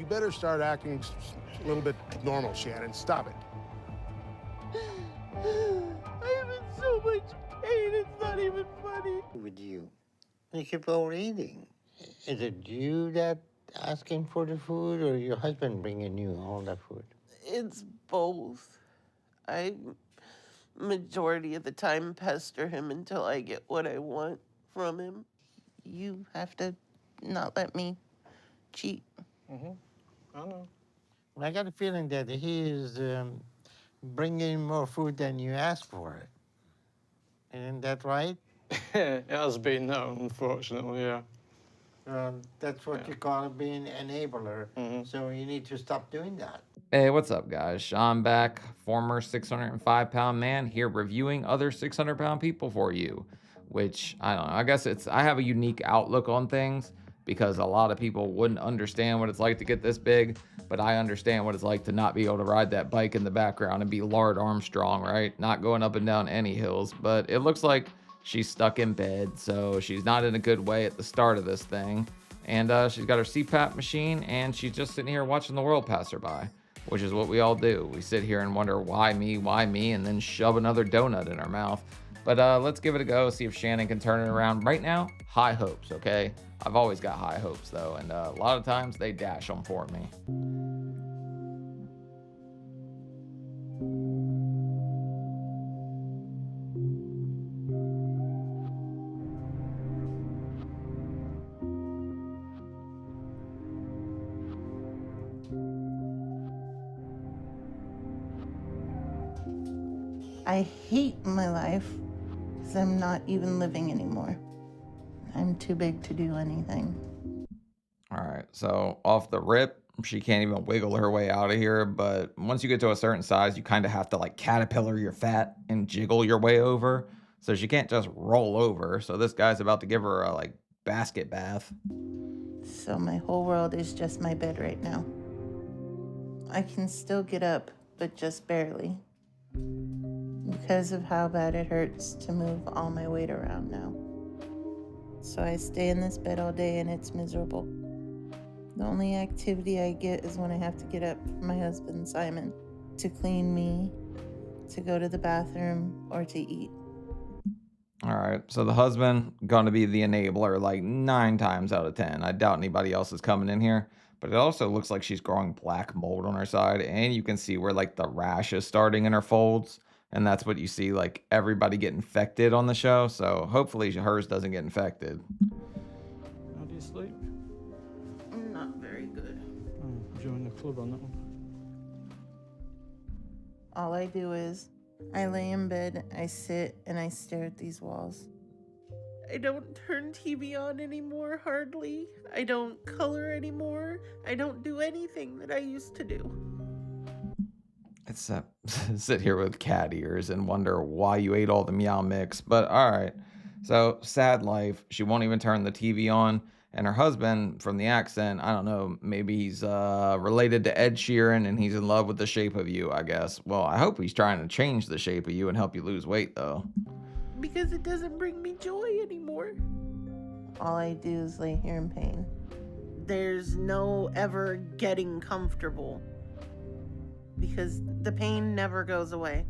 You better start acting a little bit normal, Shannon. Stop it. I'm in so much pain, it's not even funny. With you, you keep overeating. Is it you that asking for the food, or your husband bringing you all that food? It's both. I, majority of the time, pester him until I get what I want from him. You have to not let me cheat. Mm-hmm. I know. Well, I got a feeling that he is bringing more food than you asked for. Isn't that right? It has been known, unfortunately, yeah. That's what you call being an enabler. Mm-hmm. So you need to stop doing that. Hey, what's up, guys? Sean back, former 605-pound man, here reviewing other 600-pound people for you. Which, I don't know, I guess I have a unique outlook on things because a lot of people wouldn't understand what it's like to get this big, but I understand what it's like to not be able to ride that bike in the background and be Lard Armstrong, right? Not going up and down any hills, but it looks like she's stuck in bed, so she's not in a good way at the start of this thing. And she's got her CPAP machine, and she's just sitting here watching the world pass her by, which is what we all do. We sit here and wonder, why me, and then shove another donut in our mouth. But let's give it a go, see if Shannon can turn it around. Right now, high hopes, okay? I've always got high hopes, though, and a lot of times they dash them for me. I hate my life because I'm not even living anymore. I'm too big to do anything. All right, so off the rip, she can't even wiggle her way out of here, but once you get to a certain size, you kind of have to like caterpillar your fat and jiggle your way over. So she can't just roll over. So this guy's about to give her a like basket bath. So my whole world is just my bed right now. I can still get up, but just barely. Because of how bad it hurts to move all my weight around now. So I stay in this bed all day and it's miserable. The only activity I get is when I have to get up for my husband, Simon, to clean me, to go to the bathroom, or to eat. All right, so the husband gonna be the enabler like 9 times out of 10. I doubt anybody else is coming in here, but it also looks like she's growing black mold on her side, and you can see where like the rash is starting in her folds, and that's what you see like everybody get infected on the show. So hopefully hers doesn't get infected. How do you sleep? Not very good. Oh, join the club on that one. All I do is I lay in bed, I sit, and I stare at these walls. I don't turn TV on anymore, hardly. I don't color anymore. I don't do anything that I used to do. It's sit here with cat ears and wonder why you ate all the meow mix. But all right, so sad life. She won't even turn the TV on. And her husband, from the accent, I don't know, maybe he's related to Ed Sheeran and he's in love with the shape of you, I guess. Well, I hope he's trying to change the shape of you and help you lose weight, though. Because it doesn't bring me joy anymore. All I do is lay here in pain. There's no ever getting comfortable. Because the pain never goes away.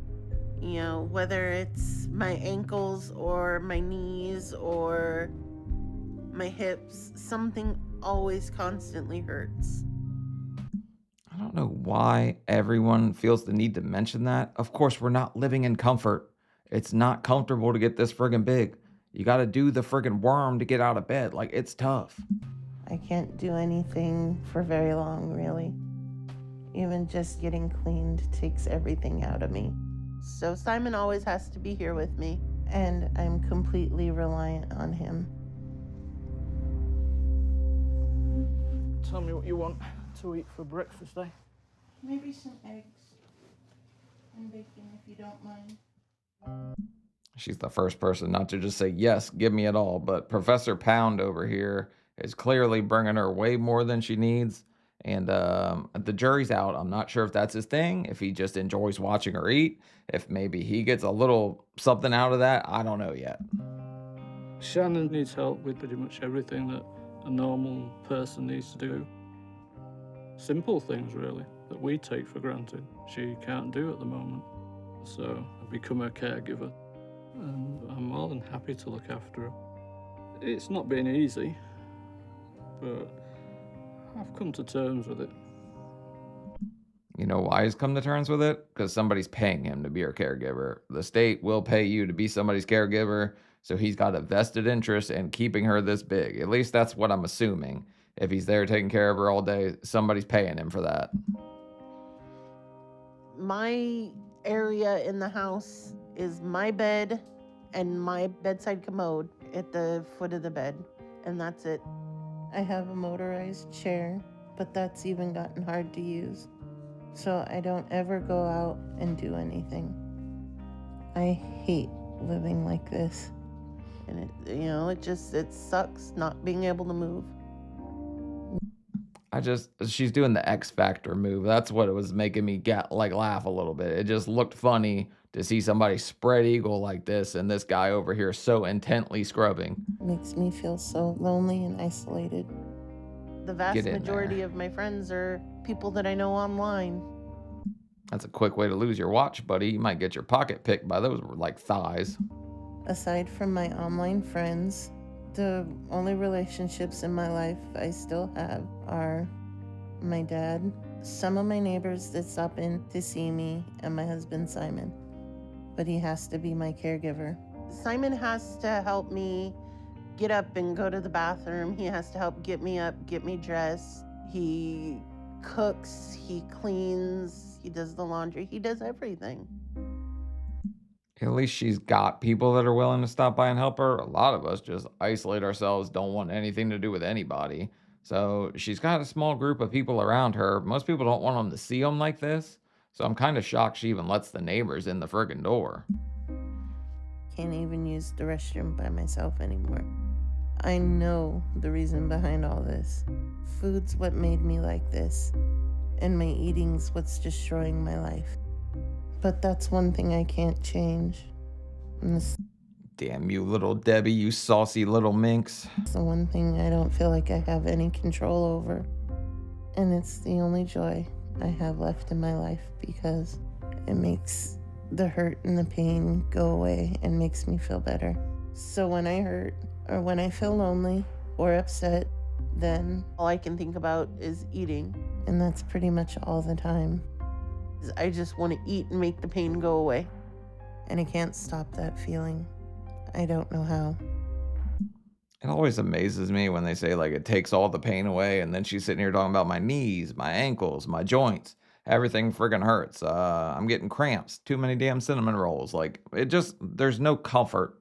You know, whether it's my ankles or my knees or my hips, something always constantly hurts. I don't know why everyone feels the need to mention that. Of course, we're not living in comfort. It's not comfortable to get this friggin' big. You gotta do the friggin' worm to get out of bed. Like, it's tough. I can't do anything for very long, really. Even just getting cleaned takes everything out of me. So Simon always has to be here with me, and I'm completely reliant on him. Tell me what you want to eat for breakfast, eh? Maybe some eggs and bacon, if you don't mind. She's the first person not to just say, yes, give me it all. But Professor Pound over here is clearly bringing her way more than she needs. And the jury's out. I'm not sure if that's his thing, if he just enjoys watching her eat, if maybe he gets a little something out of that. I don't know yet. Shannon needs help with pretty much everything that a normal person needs to do. Simple things, really, that we take for granted. She can't do at the moment. So I've become her caregiver, and I'm more than happy to look after her. It's not been easy, but I've come to terms with it. You know why he's come to terms with it? Because somebody's paying him to be her caregiver. The state will pay you to be somebody's caregiver, so he's got a vested interest in keeping her this big. At least that's what I'm assuming. If he's there taking care of her all day, somebody's paying him for that. My area in the house is my bed and my bedside commode at the foot of the bed, and that's it. I have a motorized chair, but that's even gotten hard to use. So I don't ever go out and do anything. I hate living like this. And it sucks not being able to move. She's doing the X Factor move. That's what it was making me laugh a little bit. It just looked funny to see somebody spread eagle like this and this guy over here so intently scrubbing. Makes me feel so lonely and isolated. The vast majority there. of my friends are people that I know online. That's a quick way to lose your watch, buddy. You might get your pocket picked by those like thighs. Aside from my online friends, the only relationships in my life I still have are my dad, some of my neighbors that stop in to see me, and my husband Simon. But he has to be my caregiver. Simon has to help me get up and go to the bathroom. He has to help get me up, get me dressed. He cooks, he cleans, he does the laundry, he does everything. At least she's got people that are willing to stop by and help her. A lot of us just isolate ourselves, don't want anything to do with anybody. So she's got a small group of people around her. Most people don't want them to see them like this. So I'm kind of shocked she even lets the neighbors in the friggin' door. Can't even use the restroom by myself anymore. I know the reason behind all this. Food's what made me like this, and my eating's what's destroying my life. But that's one thing I can't change. And Damn you, little Debbie, you saucy little minx. it's the one thing I don't feel like I have any control over. And it's the only joy I have left in my life because it makes the hurt and the pain go away and makes me feel better. So when I hurt or when I feel lonely or upset, then all I can think about is eating. And that's pretty much all the time. I just want to eat and make the pain go away. And I can't stop that feeling. I don't know how. It always amazes me when they say like it takes all the pain away, and then she's sitting here talking about my knees, my ankles, my joints. Everything friggin' hurts. I'm getting cramps. Too many damn cinnamon rolls. Like there's no comfort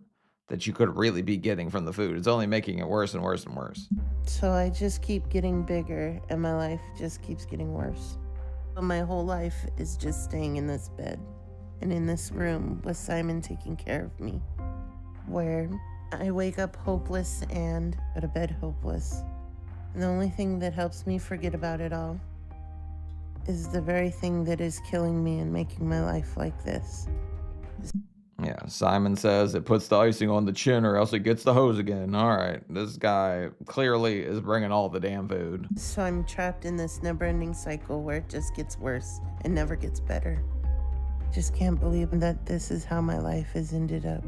that you could really be getting from the food. It's only making it worse and worse and worse. So I just keep getting bigger and my life just keeps getting worse. But my whole life is just staying in this bed and in this room with Simon taking care of me, where I wake up hopeless and go to bed hopeless. And the only thing that helps me forget about it all is the very thing that is killing me and making my life like this. Yeah, Simon says it puts the icing on the chin or else it gets the hose again. All right, this guy clearly is bringing all the damn food. So I'm trapped in this never-ending cycle where it just gets worse and never gets better. Just can't believe that this is how my life has ended up.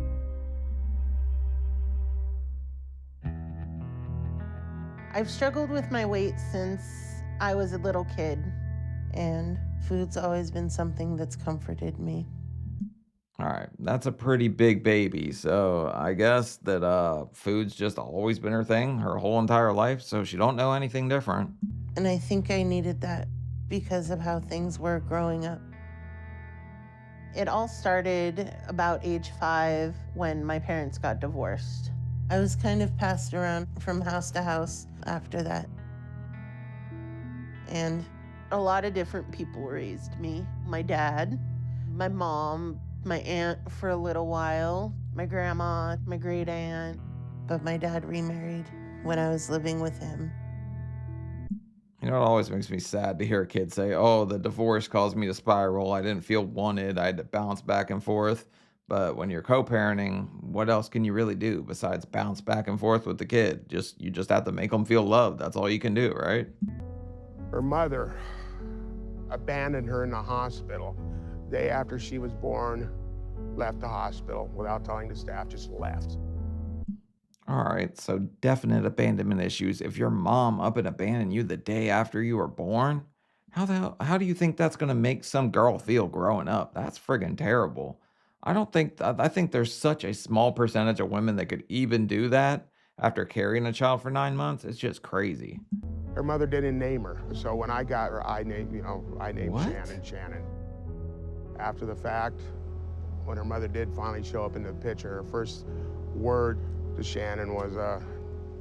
I've struggled with my weight since I was a little kid, and food's always been something that's comforted me. All right, that's a pretty big baby. So I guess that food's just always been her thing her whole entire life, so she don't know anything different. And I think I needed that because of how things were growing up. It all started about age 5 when my parents got divorced. I was kind of passed around from house to house after that. And a lot of different people raised me. My dad, my mom, my aunt for a little while, my grandma, my great aunt. But my dad remarried when I was living with him. You know, it always makes me sad to hear a kid say, oh, the divorce caused me to spiral. I didn't feel wanted. I had to bounce back and forth. But when you're co-parenting, what else can you really do besides bounce back and forth with the kid? You just have to make them feel loved. That's all you can do, right? Her mother abandoned her in the hospital. Day after she was born, left the hospital without telling the staff, just left. All right, so definite abandonment issues. If your mom up and abandoned you the day after you were born, how do you think that's gonna make some girl feel growing up? That's friggin' terrible. I don't think I think there's such a small percentage of women that could even do that after carrying a child for 9 months. It's just crazy. Her mother didn't name her, so when I got her, I named What? Shannon. After the fact, when her mother did finally show up in the picture, her first word to Shannon was,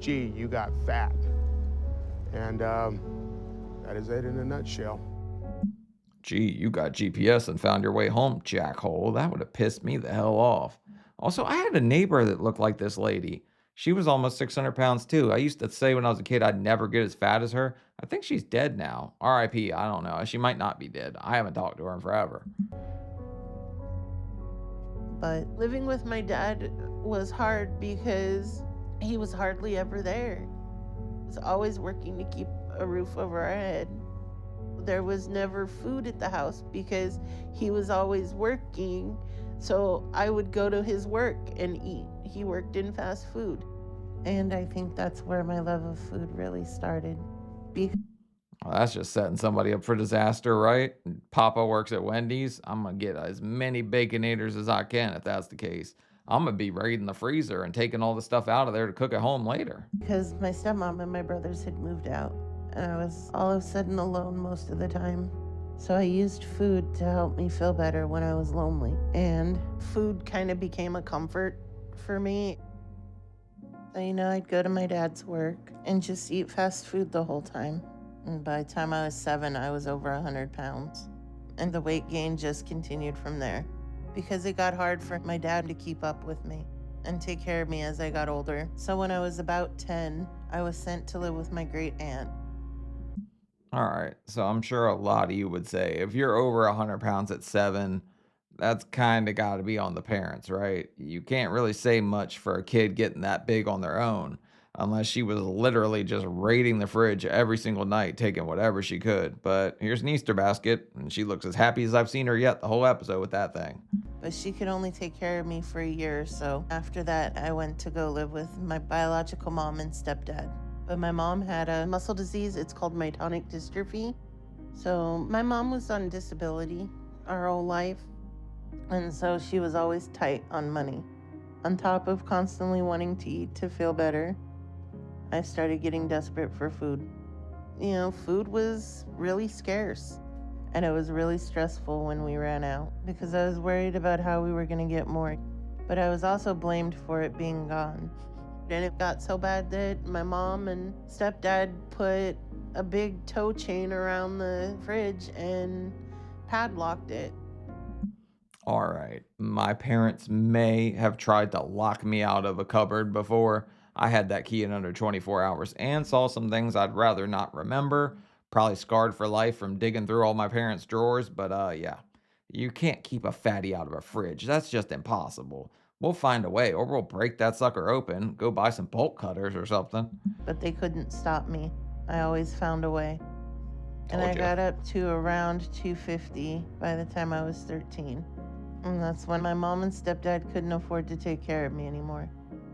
gee, you got fat. And that is it in a nutshell. Gee, you got GPS and found your way home, jackhole. That would have pissed me the hell off. Also, I had a neighbor that looked like this lady. She was almost 600 pounds too. I used to say when I was a kid I'd never get as fat as her. I think she's dead now. RIP, I don't know. She might not be dead. I haven't talked to her in forever. But living with my dad was hard because he was hardly ever there. He was always working to keep a roof over our head. There was never food at the house because he was always working. So I would go to his work and eat. He worked in fast food. And I think that's where my love of food really started. Well, that's just setting somebody up for disaster, right? Papa works at Wendy's. I'm going to get as many Baconators as I can if that's the case. I'm going to be raiding the freezer and taking all the stuff out of there to cook at home later. Because my stepmom and my brothers had moved out, and I was all of a sudden alone most of the time. So I used food to help me feel better when I was lonely. And food kind of became a comfort for me. So, I'd go to my dad's work and just eat fast food the whole time. And by the time I was 7, I was over 100 pounds. And the weight gain just continued from there because it got hard for my dad to keep up with me and take care of me as I got older. So when I was about 10, I was sent to live with my great aunt. All right. So I'm sure a lot of you would say if you're over 100 pounds at 7, that's kind of got to be on the parents, right? You can't really say much for a kid getting that big on their own unless she was literally just raiding the fridge every single night, taking whatever she could. But here's an Easter basket, and she looks as happy as I've seen her yet the whole episode with that thing. But she could only take care of me for a year or so. After that, I went to go live with my biological mom and stepdad. But my mom had a muscle disease. It's called myotonic dystrophy. So my mom was on disability our whole life. And so she was always tight on money. On top of constantly wanting to eat to feel better, I started getting desperate for food. Food was really scarce. And it was really stressful when we ran out because I was worried about how we were going to get more. But I was also blamed for it being gone. And it got so bad that my mom and stepdad put a big toe chain around the fridge and padlocked it. All right. My parents may have tried to lock me out of a cupboard before. I had that key in under 24 hours and saw some things I'd rather not remember. Probably scarred for life from digging through all my parents' drawers. But yeah, you can't keep a fatty out of a fridge. That's just impossible. We'll find a way, or we'll break that sucker open, go buy some bolt cutters or something. But they couldn't stop me. I always found a way. And Told I ya. got up to around 250 by the time I was 13. And that's when my mom and stepdad couldn't afford to take care of me anymore.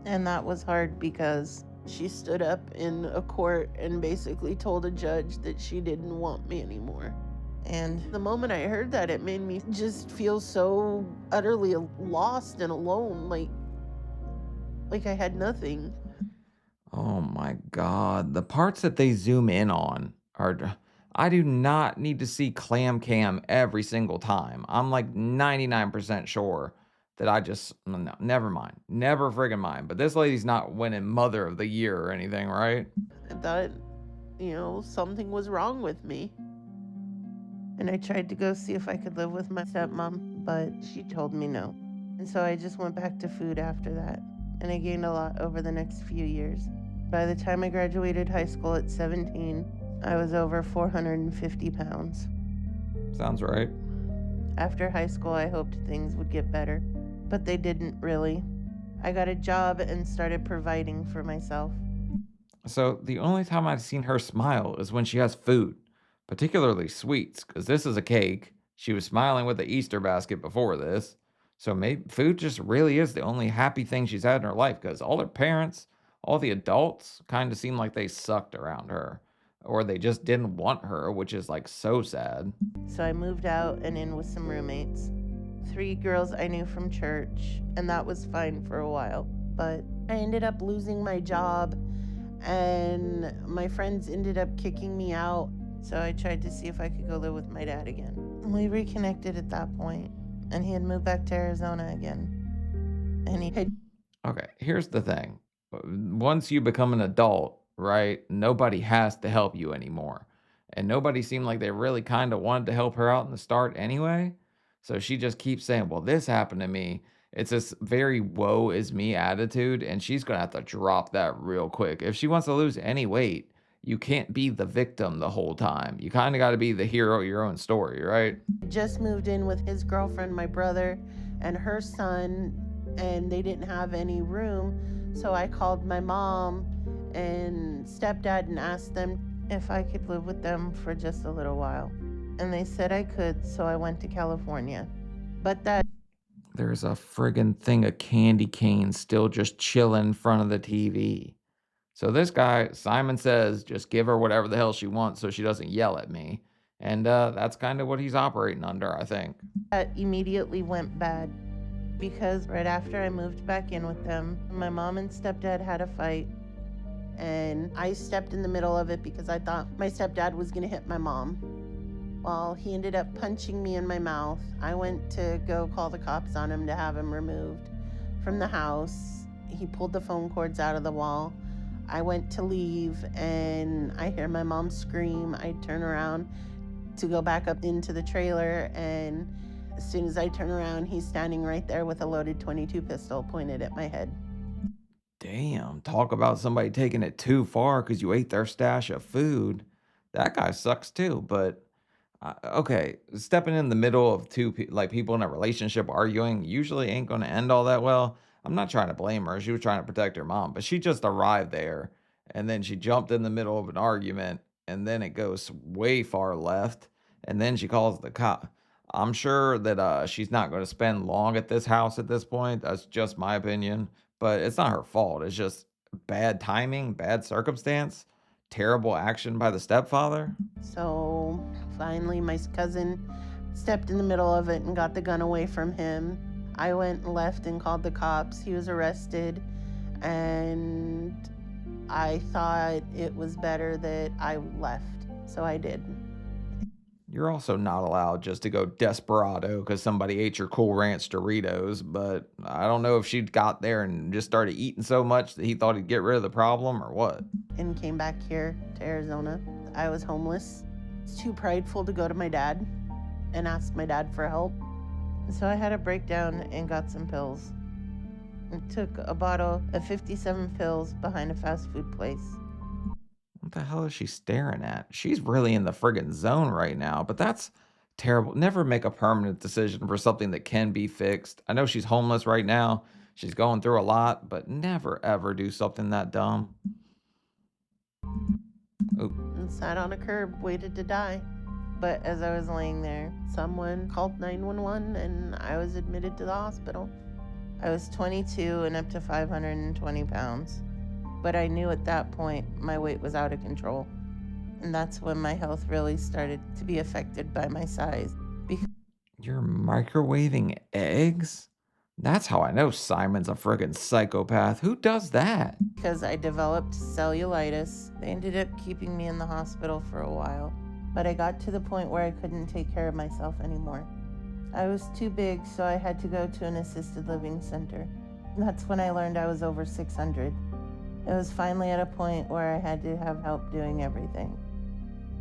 And that was hard because she stood up in a court and basically told a judge that she didn't want me anymore. And the moment I heard that, it made me just feel so utterly lost and alone, like I had nothing. Oh my God. The parts that they zoom in on are. I do not need to see clam cam every single time. I'm like 99% sure that no, never mind. Never friggin' mind. But this lady's not winning Mother of the Year or anything, right? I thought, something was wrong with me. And I tried to go see if I could live with my stepmom, but she told me no. And so I just went back to food after that. And I gained a lot over the next few years. By the time I graduated high school at 17, I was over 450 pounds. Sounds right. After high school, I hoped things would get better, but they didn't really. I got a job and started providing for myself. So the only time I've seen her smile is when she has food. particularly sweets, because this is a cake. She was smiling with the Easter basket before this. So maybe food just really is the only happy thing she's had in her life because all her parents, all the adults kind of seem like they sucked around her or they just didn't want her, which is like so sad. So I moved out and in with some roommates. 3 girls I knew from church, and that was fine for a while. But I ended up losing my job, and my friends ended up kicking me out. So I tried to see if I could go live with my dad again. We reconnected at that point, and he had moved back to Arizona again. And he had Okay, here's the thing. Once you become an adult, right, nobody has to help you anymore. And nobody seemed like they really kind of wanted to help her out in the start anyway. So she just keeps saying, well, this happened to me. It's this very woe is me attitude. And she's going to have to drop that real quick. If she wants to lose any weight, you can't be the victim the whole time. You kind of got to be the hero of your own story, right? just moved in with his girlfriend, my brother, and her son, and they didn't have any room. So I called my mom and stepdad and asked them if I could live with them for just a little while. And they said I could, so I went to California. But that There's a friggin' thing of candy canes still just chilling in front of the TV. So this guy, Simon says, just give her whatever the hell she wants so she doesn't yell at me. And that's kind of what he's operating under, I think. that immediately went bad because right after I moved back in with them, my mom and stepdad had a fight. And I stepped in the middle of it because I thought my stepdad was going to hit my mom. Well, he ended up punching me in my mouth. I went to go call the cops on him to have him removed from the house. He pulled the phone cords out of the wall. I went to leave and I hear my mom scream. I turn around to go back up into the trailer, and as soon as I turn around, he's standing right there with a loaded .22 pistol pointed at my head. Damn, talk about somebody taking it too far because you ate their stash of food. That guy sucks too. But okay, stepping in the middle of like people in a relationship arguing usually ain't going to end all that well. I'm not trying to blame her. She was trying to protect her mom, but she just arrived there and then she jumped in the middle of an argument and then it goes way far left and then she calls the cop. I'm sure that she's not going to spend long at this house at this point. That's just my opinion, but it's not her fault. It's just bad timing, bad circumstance, terrible action by the stepfather. So finally, my cousin stepped in the middle of it and got the gun away from him. I went and left and called the cops. He was arrested, and I thought it was better that I left, so I did. You're also not allowed just to go desperado because somebody ate your Cool Ranch Doritos, but I don't know if she got there and just started eating so much that he thought he'd get rid of the problem or what. And came back here to Arizona. I was homeless. Was too prideful to go to my dad and ask my dad for help. So I had a breakdown and got some pills. And took a bottle of 57 pills behind a fast food place. What the hell is she staring at? She's really in the friggin' zone right now, but that's terrible. Never make a permanent decision for something that can be fixed. I know she's homeless right now. She's going through a lot, but never ever do something that dumb. Oop. And sat on a curb, waited to die. But as I was laying there, someone called 911 and I was admitted to the hospital. I was 22 and up to 520 pounds. But I knew at that point my weight was out of control. And that's when my health really started to be affected by my size. You're microwaving eggs? That's how I know Simon's a friggin' psychopath. Who does that? Because I developed cellulitis. They ended up keeping me in the hospital for a while. But I got to the point where I couldn't take care of myself anymore. I was too big, so I had to go to an assisted living center. And that's when I learned I was over 600. It was finally at a point where I had to have help doing everything.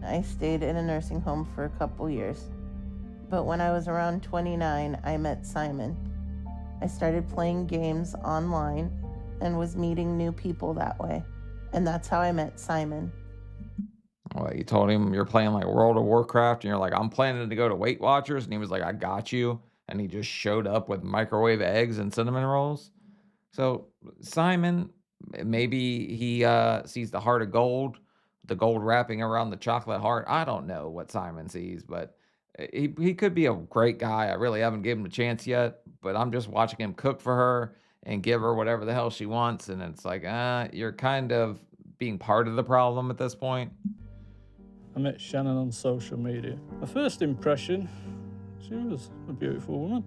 I stayed in a nursing home for a couple years. But when I was around 29, I met Simon. I started playing games online and was meeting new people that way. And that's how I met Simon. Well, you told him you're playing like World of Warcraft and you're like, I'm planning to go to Weight Watchers. And he was like, I got you. And he just showed up with microwave eggs and cinnamon rolls. So Simon, maybe he sees the heart of gold, the gold wrapping around the chocolate heart. I don't know what Simon sees, but he could be a great guy. I really haven't given him a chance yet, but I'm just watching him cook for her and give her whatever the hell she wants, and it's like, you're kind of being part of the problem at this point. I met Shannon on social media. My first impression, she was a beautiful woman.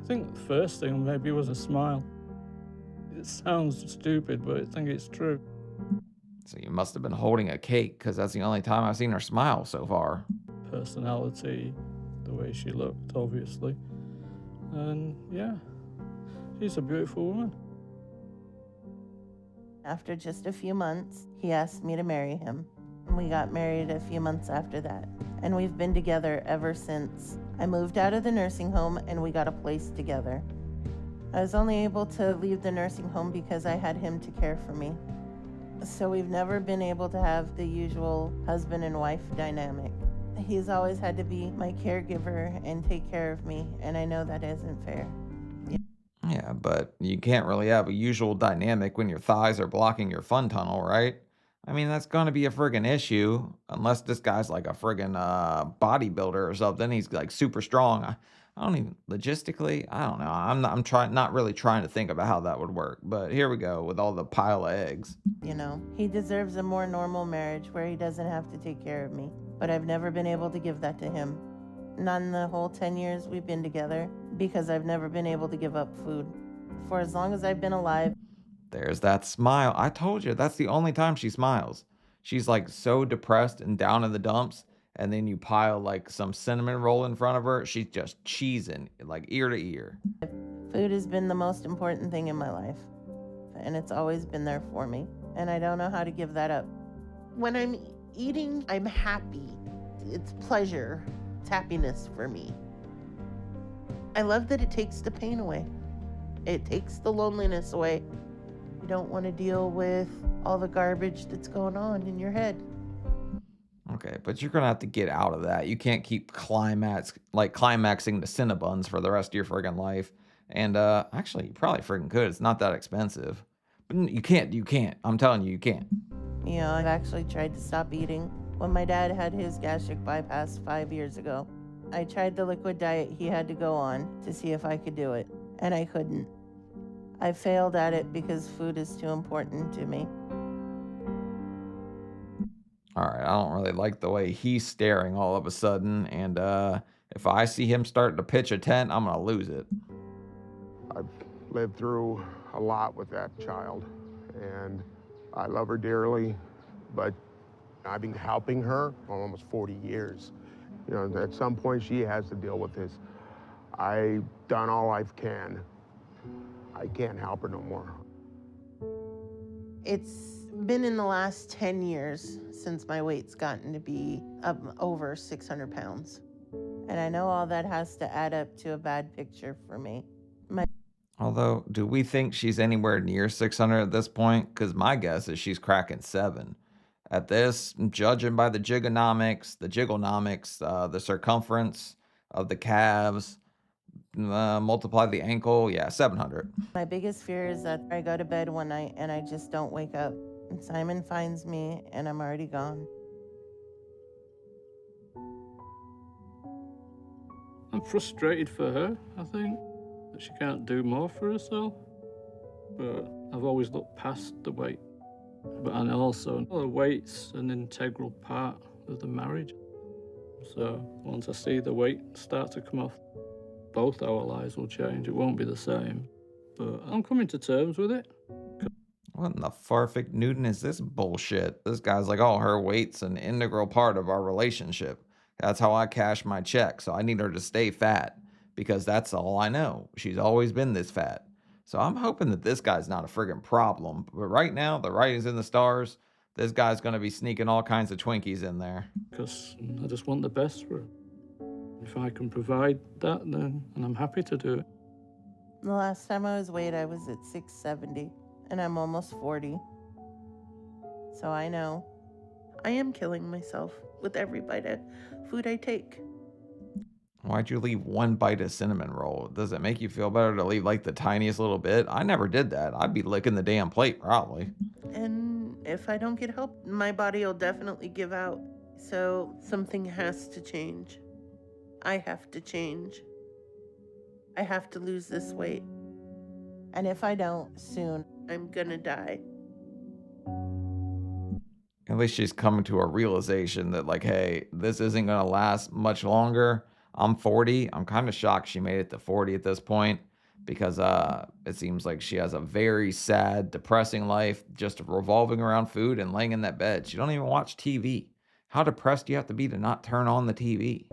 I think the first thing maybe was a smile. It sounds stupid, but I think it's true. So you must have been holding a cake, because that's the only time I've seen her smile so far. Personality, the way she looked, obviously. And yeah, she's a beautiful woman. After just a few months, he asked me to marry him. We got married a few months after that, and we've been together ever since. I moved out of the nursing home and we got a place together. I was only able to leave the nursing home because I had him to care for me. So we've never been able to have the usual husband and wife dynamic. He's always had to be my caregiver and take care of me, and I know that isn't fair. Yeah, but you can't really have a usual dynamic when your thighs are blocking your fun tunnel, right? I mean, that's gonna be a friggin' issue, unless this guy's like a friggin' bodybuilder or something. He's like super strong. I don't even logistically. I don't know. I'm trying, not really trying to think about how that would work. But here we go with all the pile of eggs. You know, he deserves a more normal marriage where he doesn't have to take care of me. But I've never been able to give that to him. Not in the whole 10 years we've been together, because I've never been able to give up food. For as long as I've been alive. There's that smile. I told you, that's the only time she smiles. She's like so depressed and down in the dumps, and then you pile like some cinnamon roll in front of her. She's just cheesing like ear to ear. Food has been the most important thing in my life, and it's always been there for me, and I don't know how to give that up. When I'm eating, I'm happy. It's pleasure. It's happiness for me. I love that it takes the pain away. It takes the loneliness away. You don't want to deal with all the garbage that's going on in your head. Okay, but you're gonna have to get out of that. You can't keep climaxing the Cinnabons for the rest of your friggin' life. And actually, you probably friggin' could. It's not that expensive. But you can't. I'm telling you, you can't. You know, I've actually tried to stop eating. When my dad had his gastric bypass 5 years ago, I tried the liquid diet he had to go on to see if I could do it, and I couldn't. I failed at it because food is too important to me. All right, I don't really like the way he's staring all of a sudden, and if I see him starting to pitch a tent, I'm gonna lose it. I've lived through a lot with that child, and I love her dearly, but I've been helping her for almost 40 years. You know, at some point she has to deal with this. I've done all I can. I can't help her no more. It's been in the last 10 years since my weight's gotten to be up over 600 pounds. And I know all that has to add up to a bad picture for me. Although, do we think she's anywhere near 600 at this point? Because my guess is she's cracking 7. At this, judging by the jigonomics, the circumference of the calves, multiply the ankle, yeah, 700. My biggest fear is that I go to bed one night and I just don't wake up. And Simon finds me and I'm already gone. I'm frustrated for her, I think, that she can't do more for herself. But I've always looked past the weight. And also, the weight's an integral part of the marriage. So once I see the weight start to come off, both our lives will change. It won't be the same. But I'm coming to terms with it. What in the farfik Newton is this bullshit? This guy's like, oh, her weight's an integral part of our relationship. That's how I cash my check, so I need her to stay fat, because that's all I know. She's always been this fat. So I'm hoping that this guy's not a friggin' problem. But right now, the writing's in the stars. This guy's going to be sneaking all kinds of Twinkies in there. Because I just want the best for her. If I can provide that, then and I'm happy to do it. The last time I was weighed, I was at 670, and I'm almost 40. So I know. I am killing myself with every bite of food I take. Why'd you leave one bite of cinnamon roll? Does it make you feel better to leave like the tiniest little bit? I never did that. I'd be licking the damn plate probably. And If I don't get help, my body will definitely give out. So something has to change. I have to change. I have to lose this weight. And if I don't soon, I'm gonna die. At least she's coming to a realization that, like, hey, this isn't going to last much longer. I'm 40. I'm kind of shocked she made it to 40 at this point because it seems like she has a very sad, depressing life just revolving around food and laying in that bed. She don't even watch TV. How depressed do you have to be to not turn on the TV?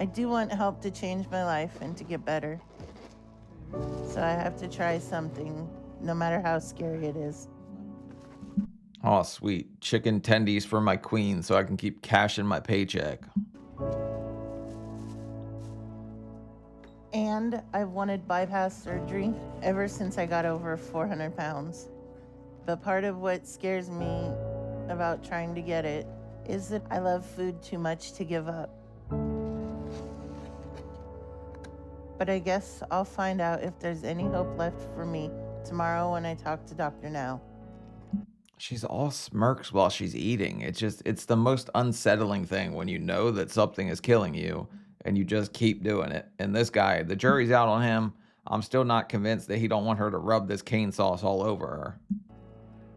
I do want help to change my life and to get better. So I have to try something, no matter how scary it is. Oh, sweet. Chicken tendies for my queen so I can keep cashing my paycheck. And I've wanted bypass surgery ever since I got over 400 pounds. But part of what scares me about trying to get it is that I love food too much to give up. But I guess I'll find out if there's any hope left for me tomorrow when I talk to Dr. Now. She's all smirks while she's eating. It's the most unsettling thing when you know that something is killing you and you just keep doing it. And this guy, the jury's out on him. I'm still not convinced that he don't want her to rub this cane sauce all over her.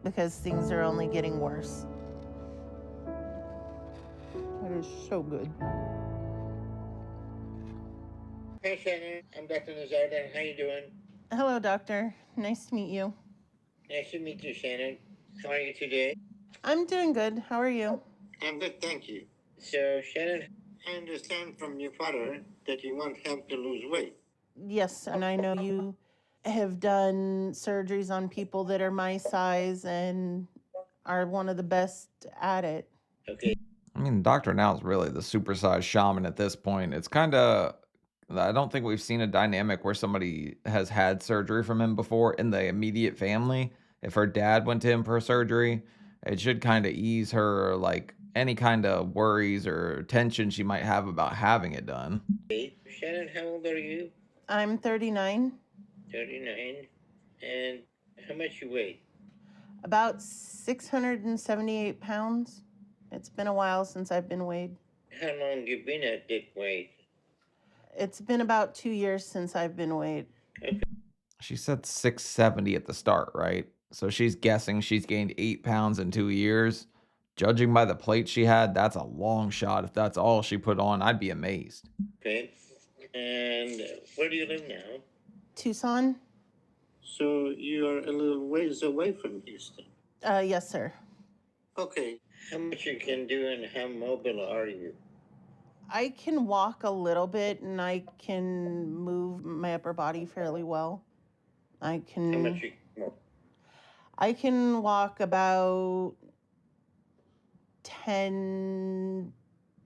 Because things are only getting worse. That is so good. Hey, Shannon. I'm Dr. Nazardan. How you doing? Hello, doctor. Nice to meet you. Nice to meet you, Shannon. How are you today? I'm doing good. How are you? I'm good, thank you. So, Shannon, I understand from your father that you want help to lose weight. Yes, and I know you have done surgeries on people that are my size and are one of the best at it. Okay. I mean, Dr. Now is really the supersized shaman at this point. It's kind of, I don't think we've seen a dynamic where somebody has had surgery from him before in the immediate family. If her dad went to him for surgery, it should kind of ease her, like, any kind of worries or tension she might have about having it done. Shannon, how old are you? I'm 39, 39. And how much you weigh? about 678 pounds. It's been a while since I've been weighed. How long you been at that weight? It's been about 2 years since I've been weighed. She said 670 at the start, right? So she's guessing she's gained 8 pounds in 2 years. Judging by the plate she had, that's a long shot. If that's all she put on, I'd be amazed. Okay. And where do you live now? Tucson? So you're a little ways away from Houston. Yes, sir. Okay. How much you can do and how mobile are you? I can walk a little bit and I can move my upper body fairly well. How much you can I can walk about 10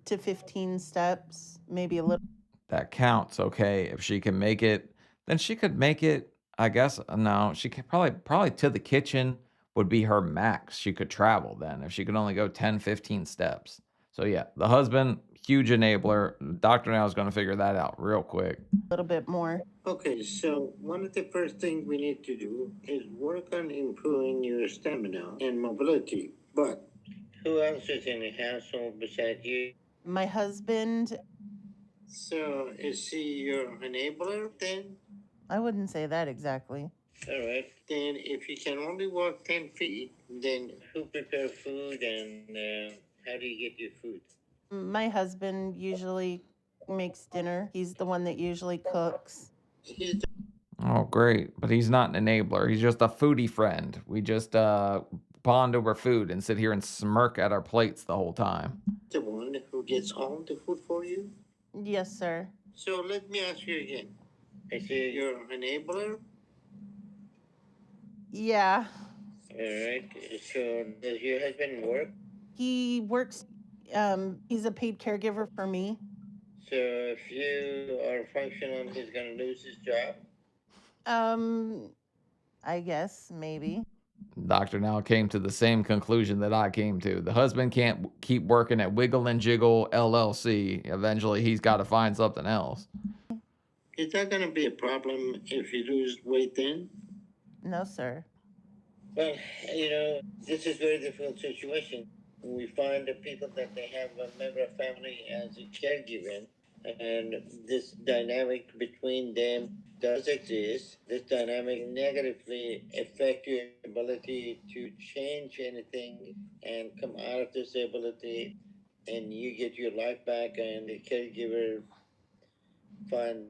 to 15 steps, maybe a little. That counts, okay? If she can make it, then she could make it, I guess. No, she could probably to the kitchen would be her max. She could travel then if she could only go 10, 15 steps. So yeah, the husband, huge enabler. Dr. Now is going to figure that out real quick. Little bit more. Okay, so one of the first things we need to do is work on improving your stamina and mobility. But who else is in the household besides you? My husband, So is he your enabler then? I wouldn't say that exactly. All right. Then if you can only walk 10 feet, then who prepare food and how do you get your food? My husband usually makes dinner. He's the one that usually cooks. He's Oh, great. But he's not an enabler. He's just a foodie friend. We just bond over food and sit here and smirk at our plates the whole time. the one who gets all the food for you. Yes, sir. So let me ask you again. I say you're an enabler? Yeah. All right. So does your husband work? He works, he's a paid caregiver for me. So if you are functional, he's going to lose his job? I guess, maybe. Dr. Now came to the same conclusion that I came to. The husband can't keep working at Wiggle and Jiggle LLC. Eventually, he's got to find something else. Is that going to be a problem if you lose weight then? No, sir. Well, this is a very difficult situation. We find the people that they have a member of family as a caregiver, and this dynamic between them does exist. This dynamic negatively affect your ability to change anything and come out of disability, and you get your life back, and the caregiver find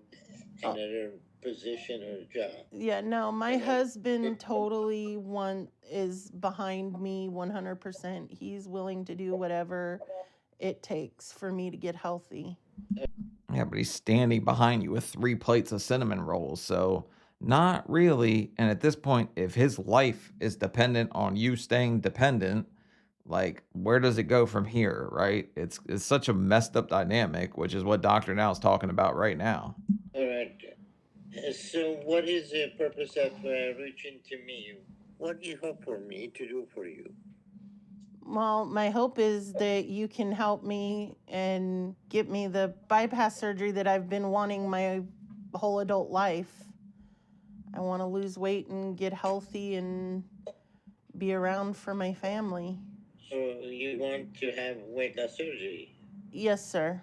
another position or job. Yeah, no, my And husband totally is behind me 100%. He's willing to do whatever it takes for me to get healthy. Yeah, but he's standing behind you with 3 plates of cinnamon rolls, so not really. And at this point, if his life is dependent on you staying dependent, like where does it go from here, right? It's such a messed up dynamic, which is what Dr. Now is talking about right now. all right. So, what is the purpose of reaching to me? What do you hope for me to do for you? Well, my hope is that you can help me and get me the bypass surgery that I've been wanting my whole adult life. I want to lose weight and get healthy and be around for my family. So, you want to have weight loss surgery? Yes, sir.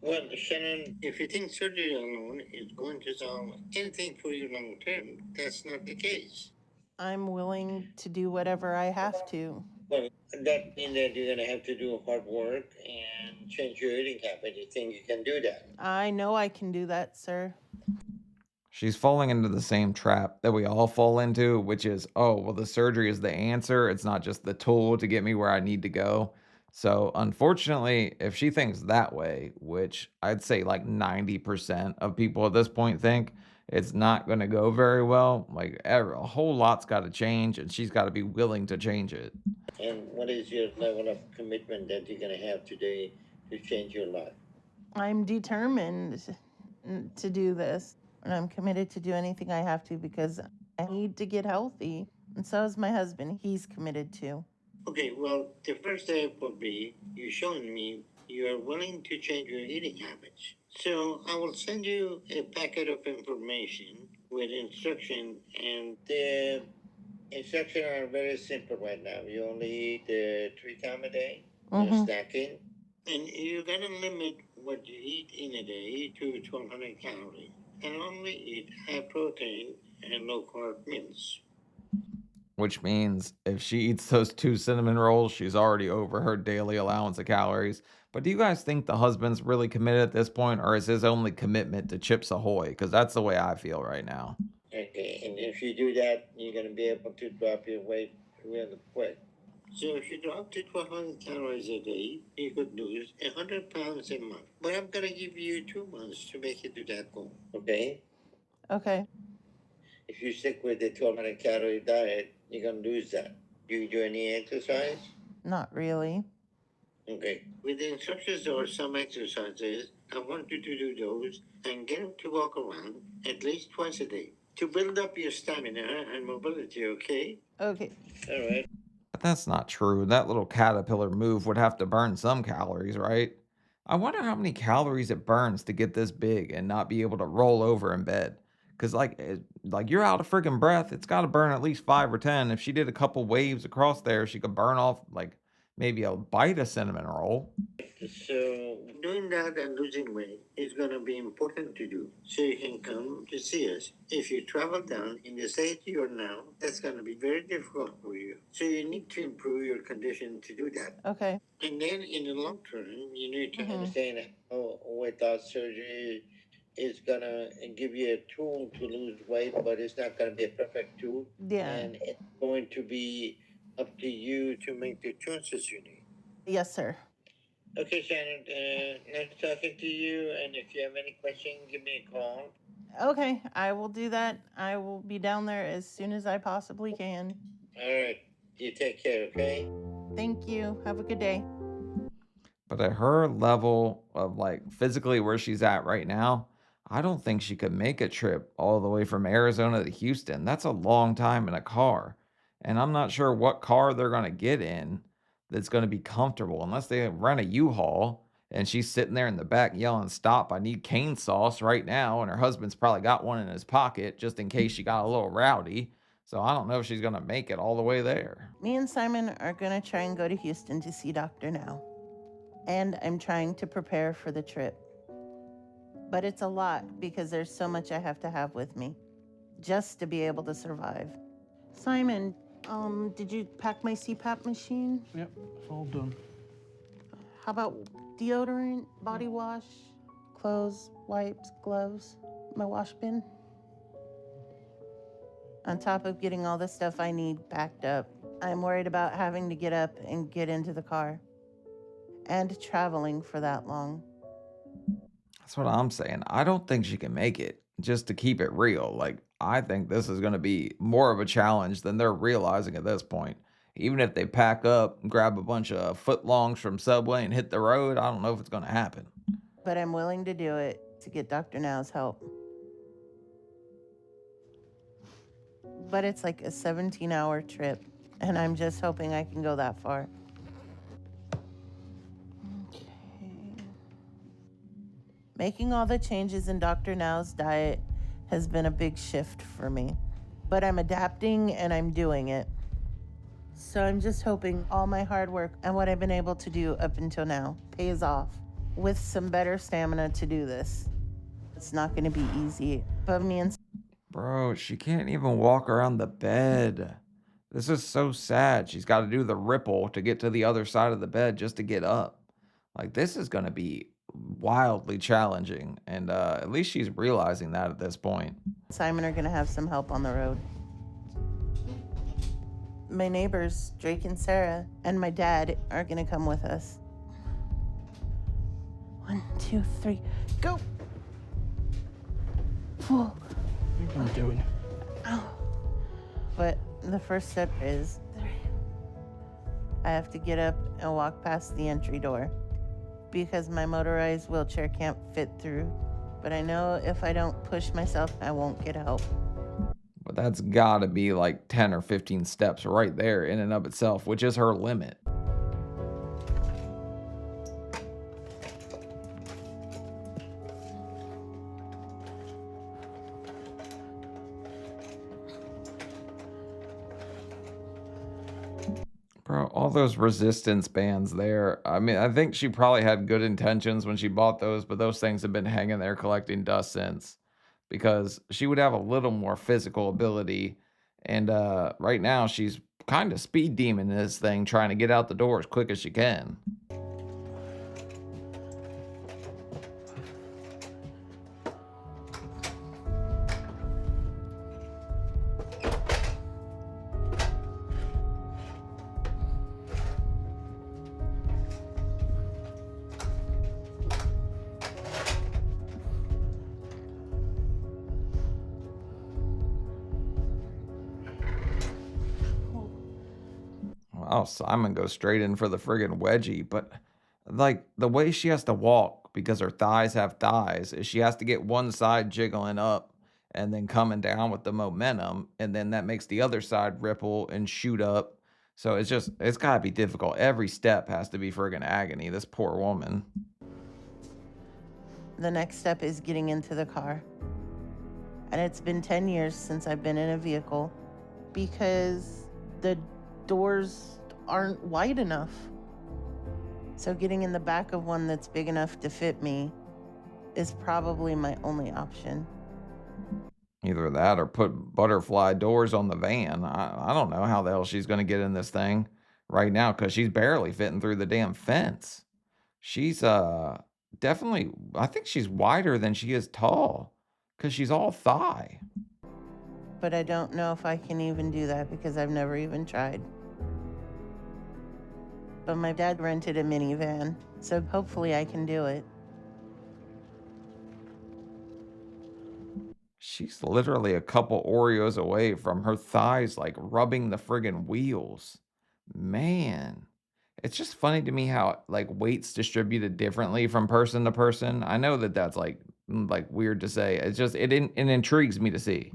Well, Shannon, if you think surgery alone is going to solve anything for you long term, that's not the case. I'm willing to do whatever I have to. Well, that means that you're going to have to do hard work and change your eating habit. You think you can do that? I know I can do that, sir. She's falling into the same trap that we all fall into, which is, oh, well, the surgery is the answer. It's not just the tool to get me where I need to go. So, unfortunately, if she thinks that way, which I'd say like 90% of people at this point think, it's not going to go very well. Like, a whole lot's got to change, and she's got to be willing to change it. And what is your level of commitment that you're going to have today to change your life? I'm determined to do this, and I'm committed to do anything I have to because I need to get healthy. And so is my husband. He's committed to. Okay, well, the first step would be you showing me you are willing to change your eating habits. So I will send you a packet of information with instruction, and the instructions are very simple right now. You only eat 3 times a day, no snacking, and you're gonna limit what you eat in a day to 1,200 calories, and only eat high protein and low carb meals. Which means if she eats those 2 cinnamon rolls, she's already over her daily allowance of calories. But do you guys think the husband's really committed at this point, or is his only commitment to Chips Ahoy? Because that's the way I feel right now. Okay, and if you do that, you're gonna be able to drop your weight really quick. So if you drop to 1,200 calories a day, you could lose 100 pounds a month. But I'm gonna give you 2 months to make it to that goal. Okay? Okay. If you stick with the 1,200 calorie diet, you're gonna lose that. Do you do any exercise? Not really. Okay. With the instructions or some exercises, I want you to do those and get them to walk around at least twice a day to build up your stamina and mobility, okay? Okay. All right. But that's not true. That little caterpillar move would have to burn some calories, right? I wonder how many calories it burns to get this big and not be able to roll over in bed. Cause like you're out of freaking breath. It's got to burn at least 5 or 10. If she did a couple waves across there, she could burn off like maybe a bite of cinnamon roll. So doing that and losing weight is going to be important to do. So you can come to see us. If you travel down in the state you're now, that's going to be very difficult for you. So you need to improve your condition to do that. Okay. And then in the long term, you need to understand how weight loss surgery is going to give you a tool to lose weight, but it's not going to be a perfect tool. Yeah. And it's going to be up to you to make the choices you need. Yes, sir. Okay, Shannon, nice talking to you. And if you have any questions, give me a call. Okay, I will do that. I will be down there as soon as I possibly can. All right. You take care, okay? Thank you. Have a good day. But at her level of like physically where she's at right now, I don't think she could make a trip all the way from Arizona to Houston. That's a long time in a car. And I'm not sure what car they're going to get in that's going to be comfortable unless they rent a U-Haul and she's sitting there in the back yelling, "Stop, I need cane sauce right now." And her husband's probably got one in his pocket just in case she got a little rowdy. So I don't know if she's going to make it all the way there. Me and Simon are going to try and go to Houston to see Dr. Now. And I'm trying to prepare for the trip. But it's a lot because there's so much I have to have with me just to be able to survive. Simon, did you pack my CPAP machine? Yep, it's all done. How about deodorant, body wash, clothes, wipes, gloves, my wash bin? On top of getting all the stuff I need packed up, I'm worried about having to get up and get into the car and traveling for that long. That's what I'm saying. I don't think she can make it, just to keep it real. Like, I think this is going to be more of a challenge than they're realizing at this point. Even if they pack up, grab a bunch of footlongs from Subway and hit the road, I don't know if it's going to happen. But I'm willing to do it to get Dr. Now's help. But it's like a 17-hour trip, and I'm just hoping I can go that far. Okay. Making all the changes in Dr. Now's diet has been a big shift for me, but I'm adapting and I'm doing it. So I'm just hoping all my hard work and what I've been able to do up until now pays off with some better stamina to do this. It's not going to be easy, but me and Bro, she can't even walk around the bed. This is so sad. She's got to do the ripple to get to the other side of the bed just to get up. Like, this is going to be wildly challenging. And at least she's realizing that at this point. Simon are going to have some help on the road. My neighbors, Drake and Sarah, and my dad are going to come with us. 1, 2, 3, go! Whoa. What are you doing? Ow. But the first step is I have to get up and walk past the entry door because my motorized wheelchair can't fit through. But I know if I don't push myself, I won't get help. But that's got to be like 10 or 15 steps right there in and of itself, which is her limit. Bro, all those resistance bands there. I mean, I think she probably had good intentions when she bought those, but those things have been hanging there collecting dust since. Because she would have a little more physical ability. And right now, she's kind of speed demon this thing, trying to get out the door as quick as she can. Well, Simon goes straight in for the friggin' wedgie, but like the way she has to walk because her thighs have thighs is she has to get one side jiggling up and then coming down with the momentum, and then that makes the other side ripple and shoot up. So it's gotta be difficult. Every step has to be friggin' agony. This poor woman. The next step is getting into the car. And it's been 10 years since I've been in a vehicle because the doors aren't wide enough. So getting in the back of one that's big enough to fit me is probably my only option. Either that or put butterfly doors on the van. I don't know how the hell she's going to get in this thing right now because she's barely fitting through the damn fence. She's definitely, I think she's wider than she is tall because she's all thigh. But I don't know if I can even do that because I've never even tried. But my dad rented a minivan, so hopefully I can do it. She's literally a couple Oreos away from her thighs, like rubbing the friggin' wheels. Man, it's just funny to me how like weight's distributed differently from person to person. I know that that's like weird to say. It's just it intrigues me to see.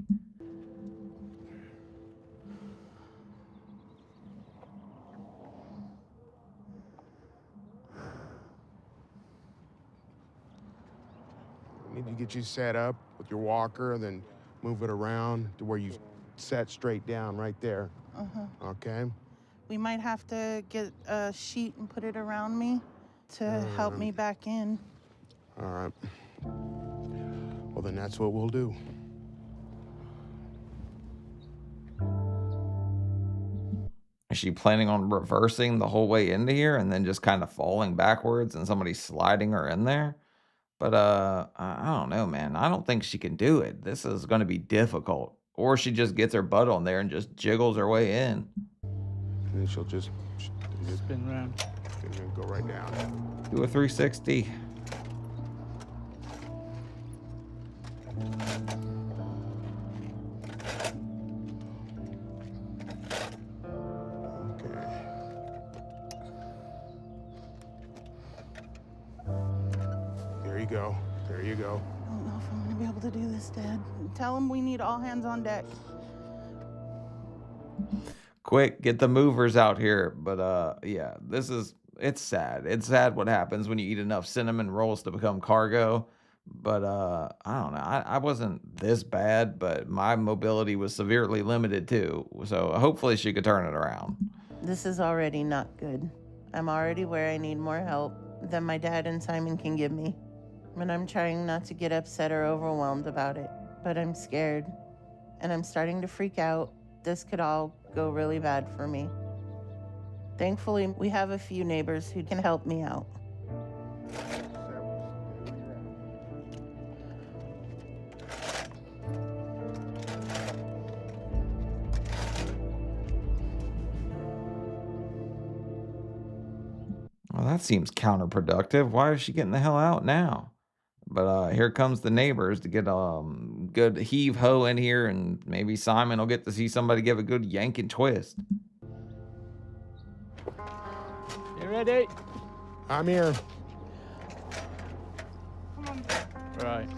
We need to get you set up with your walker, then move it around to where you set straight down right there. Okay? We might have to get a sheet and put it around me to help me back in. All right. Well, then that's what we'll do. Is she planning on reversing the whole way into here and then just kind of falling backwards and somebody sliding her in there? But I don't know, man. I don't think she can do it. This is going to be difficult. Or she just gets her butt on there and just jiggles her way in. And then she'll just Spin round. go right down. Do a 360. Okay. There you go. There you go. I don't know if I'm gonna be able to do this, Dad. Tell him we need all hands on deck. Quick, get the movers out here. But yeah, it's sad. It's sad what happens when you eat enough cinnamon rolls to become cargo. But I don't know. I wasn't this bad, but my mobility was severely limited too. So hopefully she could turn it around. This is already not good. I'm already where I need more help than my dad and Simon can give me. And I'm trying not to get upset or overwhelmed about it, but I'm scared. And I'm starting to freak out. This could all go really bad for me. Thankfully, we have a few neighbors who can help me out. Well, that seems counterproductive. Why is she getting the hell out now? But here comes the neighbors to get good heave ho in here, and maybe Simon will get to see somebody give a good yank and twist. You ready? I'm here. Right.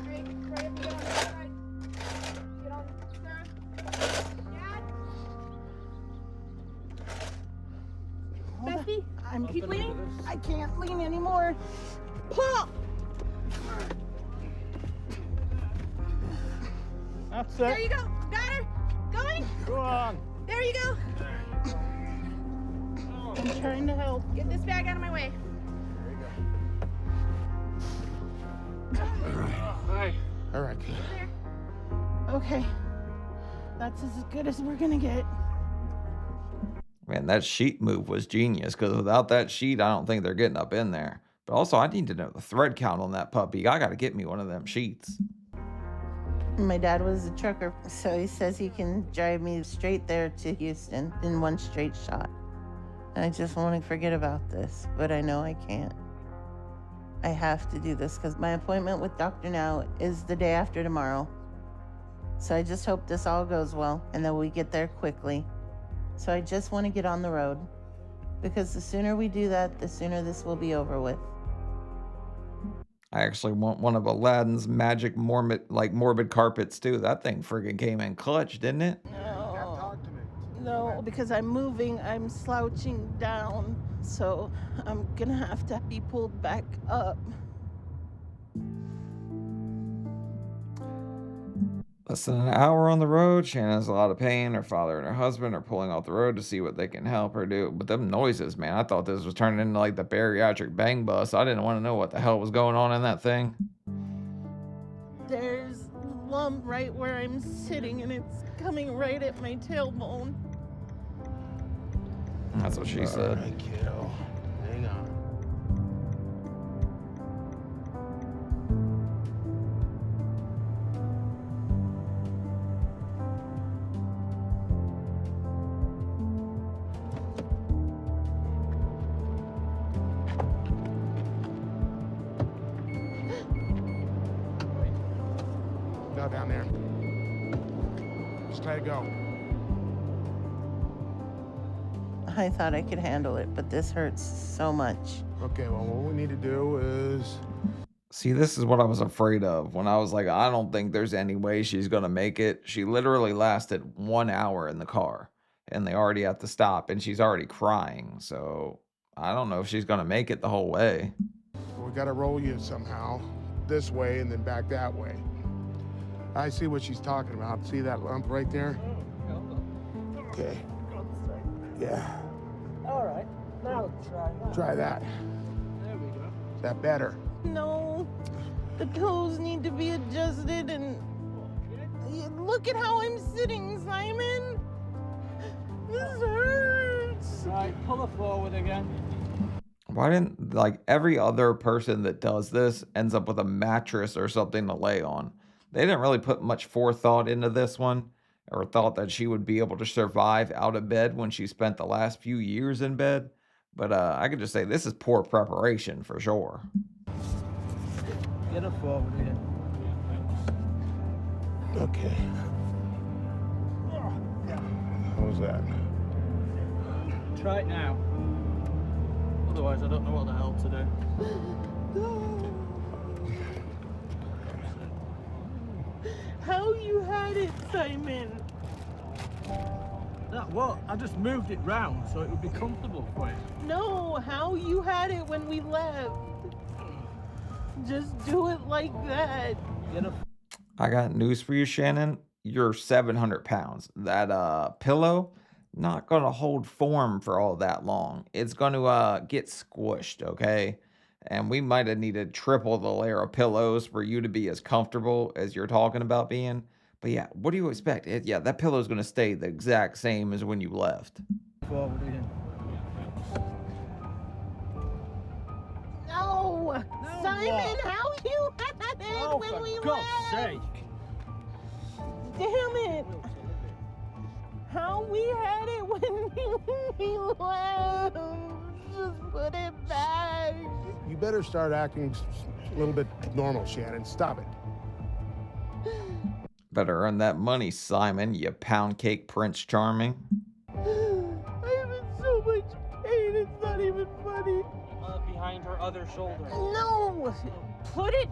Bestie, I'm keep leaning. I can't lean anymore. Pull! That's There it. you go. Got her. Going. Go on. There you go. I'm trying to help. Get this bag out of my way. Hey. All right. Okay. That's as good as we're gonna get. Man, that sheet move was genius, because without that sheet, I don't think they're getting up in there. But also, I need to know the thread count on that puppy. I got to get me one of them sheets. My dad was a trucker, so he says he can drive me straight there to Houston in one straight shot. And I just want to forget about this, but I know I can't. I have to do this because my appointment with Dr. Now is the day after tomorrow. So I just hope this all goes well and that we get there quickly. So I just want to get on the road, because the sooner we do that, the sooner this will be over with. I actually want one of Aladdin's magic morbid carpets too. That thing friggin' came in clutch, didn't it? No, because I'm moving, I'm slouching down, so I'm gonna have to be pulled back up. Less than an hour on the road. Shannon has a lot of pain. Her father and her husband are pulling off the road to see what they can help her do. But them noises, man, I thought this was turning into like the bariatric bang bus. I didn't want to know what the hell was going on in that thing. There's a lump right where I'm sitting, and it's coming right at my tailbone. That's what she said. All right, kiddo. Hang on. No, down there. Just let it go. I thought I could handle it, but this hurts so much. Okay, well, what we need to do is... See, this is what I was afraid of when I was like, I don't think there's any way she's going to make it. She literally lasted 1 hour in the car, and they already have to stop, and she's already crying. So I don't know if she's going to make it the whole way. We got to roll you somehow this way and then back that way. I see what she's talking about. See that lump right there? Okay. Yeah. All right, now try that. Try that. There we go. Is that better? No, the toes need to be adjusted, and look at how I'm sitting, Simon. This hurts. Right, pull her forward again. Why didn't, like, every other person that does this ends up with a mattress or something to lay on? They didn't really put much forethought into this one, or thought that she would be able to survive out of bed when she spent the last few years in bed. But I could just say this is poor preparation for sure. Get her forward again. Okay. How was that? Try it now. Otherwise, I don't know what the hell to do. How you had it, Simon? That what? I just moved it round so it would be comfortable for you. No, how you had it when we left. Just do it like that. Get her. I got news for you, Shannon. You're 700 pounds. That pillow, not gonna hold form for all that long. It's gonna get squished, okay? And we might have needed triple the layer of pillows for you to be as comfortable as you're talking about being. But yeah, what do you expect? Yeah, that pillow is gonna stay the exact same as when you left. Forward again. No, No, Simon, what? how you had it Oh, when we for God's left? sake. Damn it. How we had it when we left. Just put it back. You better start acting a little bit normal, Shannon. Stop it. Better earn that money, Simon, you pound cake Prince Charming. I'm in so much pain, it's not even funny. Behind her other shoulder. No, put it,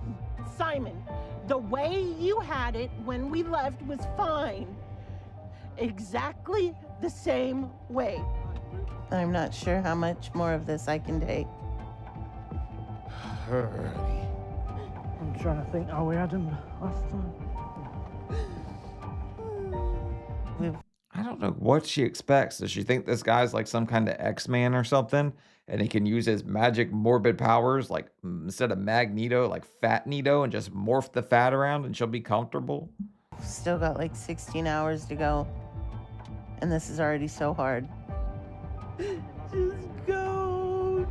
Simon. The way you had it when we left was fine. Exactly the same way. I'm not sure how much more of this I can take. Alrighty. I'm trying to think how we had him last time. I don't know what she expects. Does she think this guy's like some kind of X-Man or something? And he can use his magic morbid powers, like instead of Magneto, like Fat Nito, and just morph the fat around and she'll be comfortable? Still got like 16 hours to go. And this is already so hard. Just go.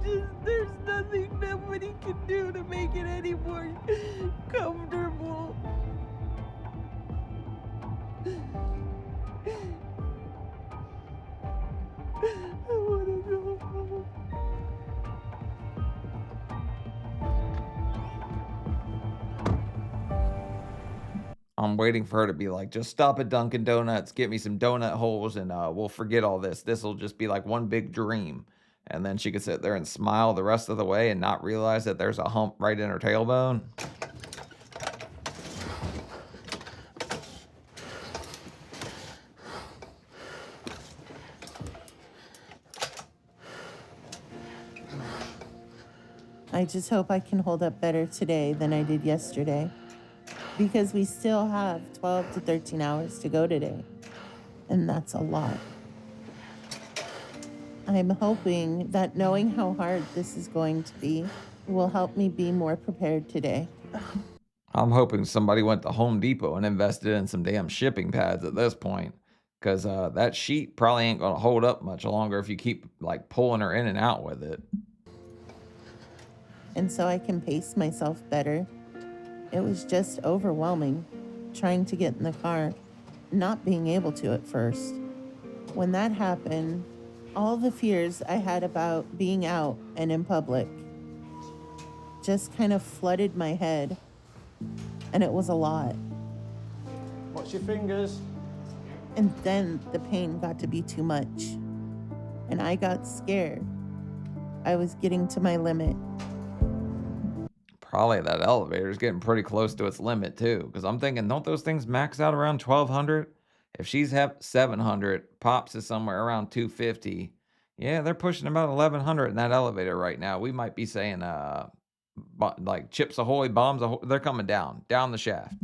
There's nothing nobody can do to make it any more comfortable. I want to go home. I'm waiting for her to be like, just stop at Dunkin' Donuts, get me some donut holes, and we'll forget all this. This will just be like one big dream. And then she could sit there and smile the rest of the way and not realize that there's a hump right in her tailbone. I just hope I can hold up better today than I did yesterday. Because we still have 12 to 13 hours to go today. And that's a lot. I'm hoping that knowing how hard this is going to be will help me be more prepared today. I'm hoping somebody went to Home Depot and invested in some damn shipping pads at this point. Because that sheet probably ain't going to hold up much longer if you keep like pulling her in and out with it. And so I can pace myself better. It was just overwhelming, trying to get in the car, not being able to at first. When that happened, all the fears I had about being out and in public just kind of flooded my head, and it was a lot. Watch your fingers. And then the pain got to be too much, and I got scared. I was getting to my limit. Probably that elevator's getting pretty close to its limit too. Because I'm thinking, don't those things max out around 1,200? If she's 700, Pops is somewhere around 250. Yeah, they're pushing about 1,100 in that elevator right now. We might be saying, like chips ahoy, bombs ahoy. They're coming down the shaft.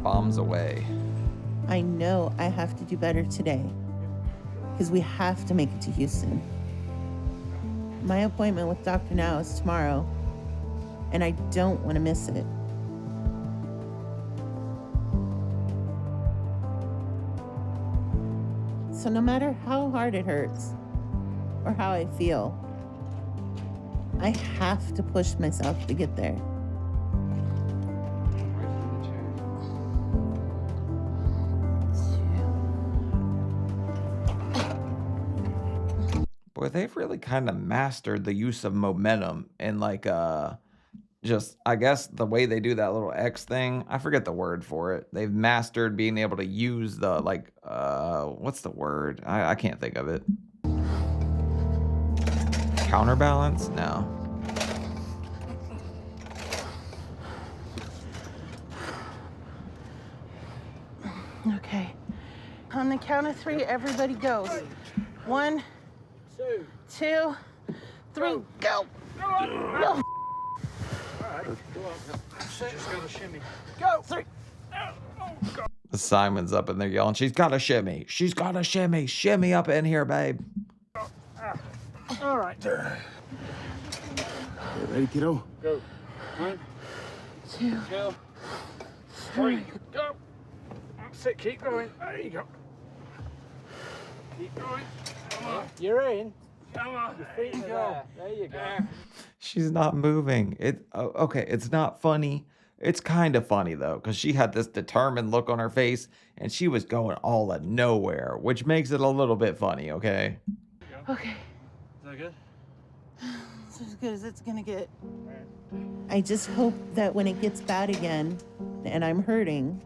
bombs away. I know I have to do better today because we have to make it to Houston. My appointment with Dr. Now is tomorrow, and I don't want to miss it. So no matter how hard it hurts or how I feel, I have to push myself to get there. Boy, they've really kind of mastered the use of momentum and like just I guess the way they do that little X thing. I forget the word for it. They've mastered being able to use the like what's the word? I can't think of it. Counterbalance? No. Okay. On the count of 3, everybody goes. 1, 2, 3, go! No. Just got a shimmy. Go! 3. Simon's up in there yelling, she's got a shimmy. She's got a shimmy. Shimmy up in here, babe. All right. Ready, kiddo? Go. 1, 2, 3, go. That's it, keep going. There you go. Keep going. Come on. You're in. Come on. Your feet are there. There you go. She's not moving. Okay, it's not funny. It's kind of funny though, because she had this determined look on her face and she was going all of nowhere, which makes it a little bit funny, okay? Okay. Is that good? It's as good as it's gonna get. I just hope that when it gets bad again and I'm hurting,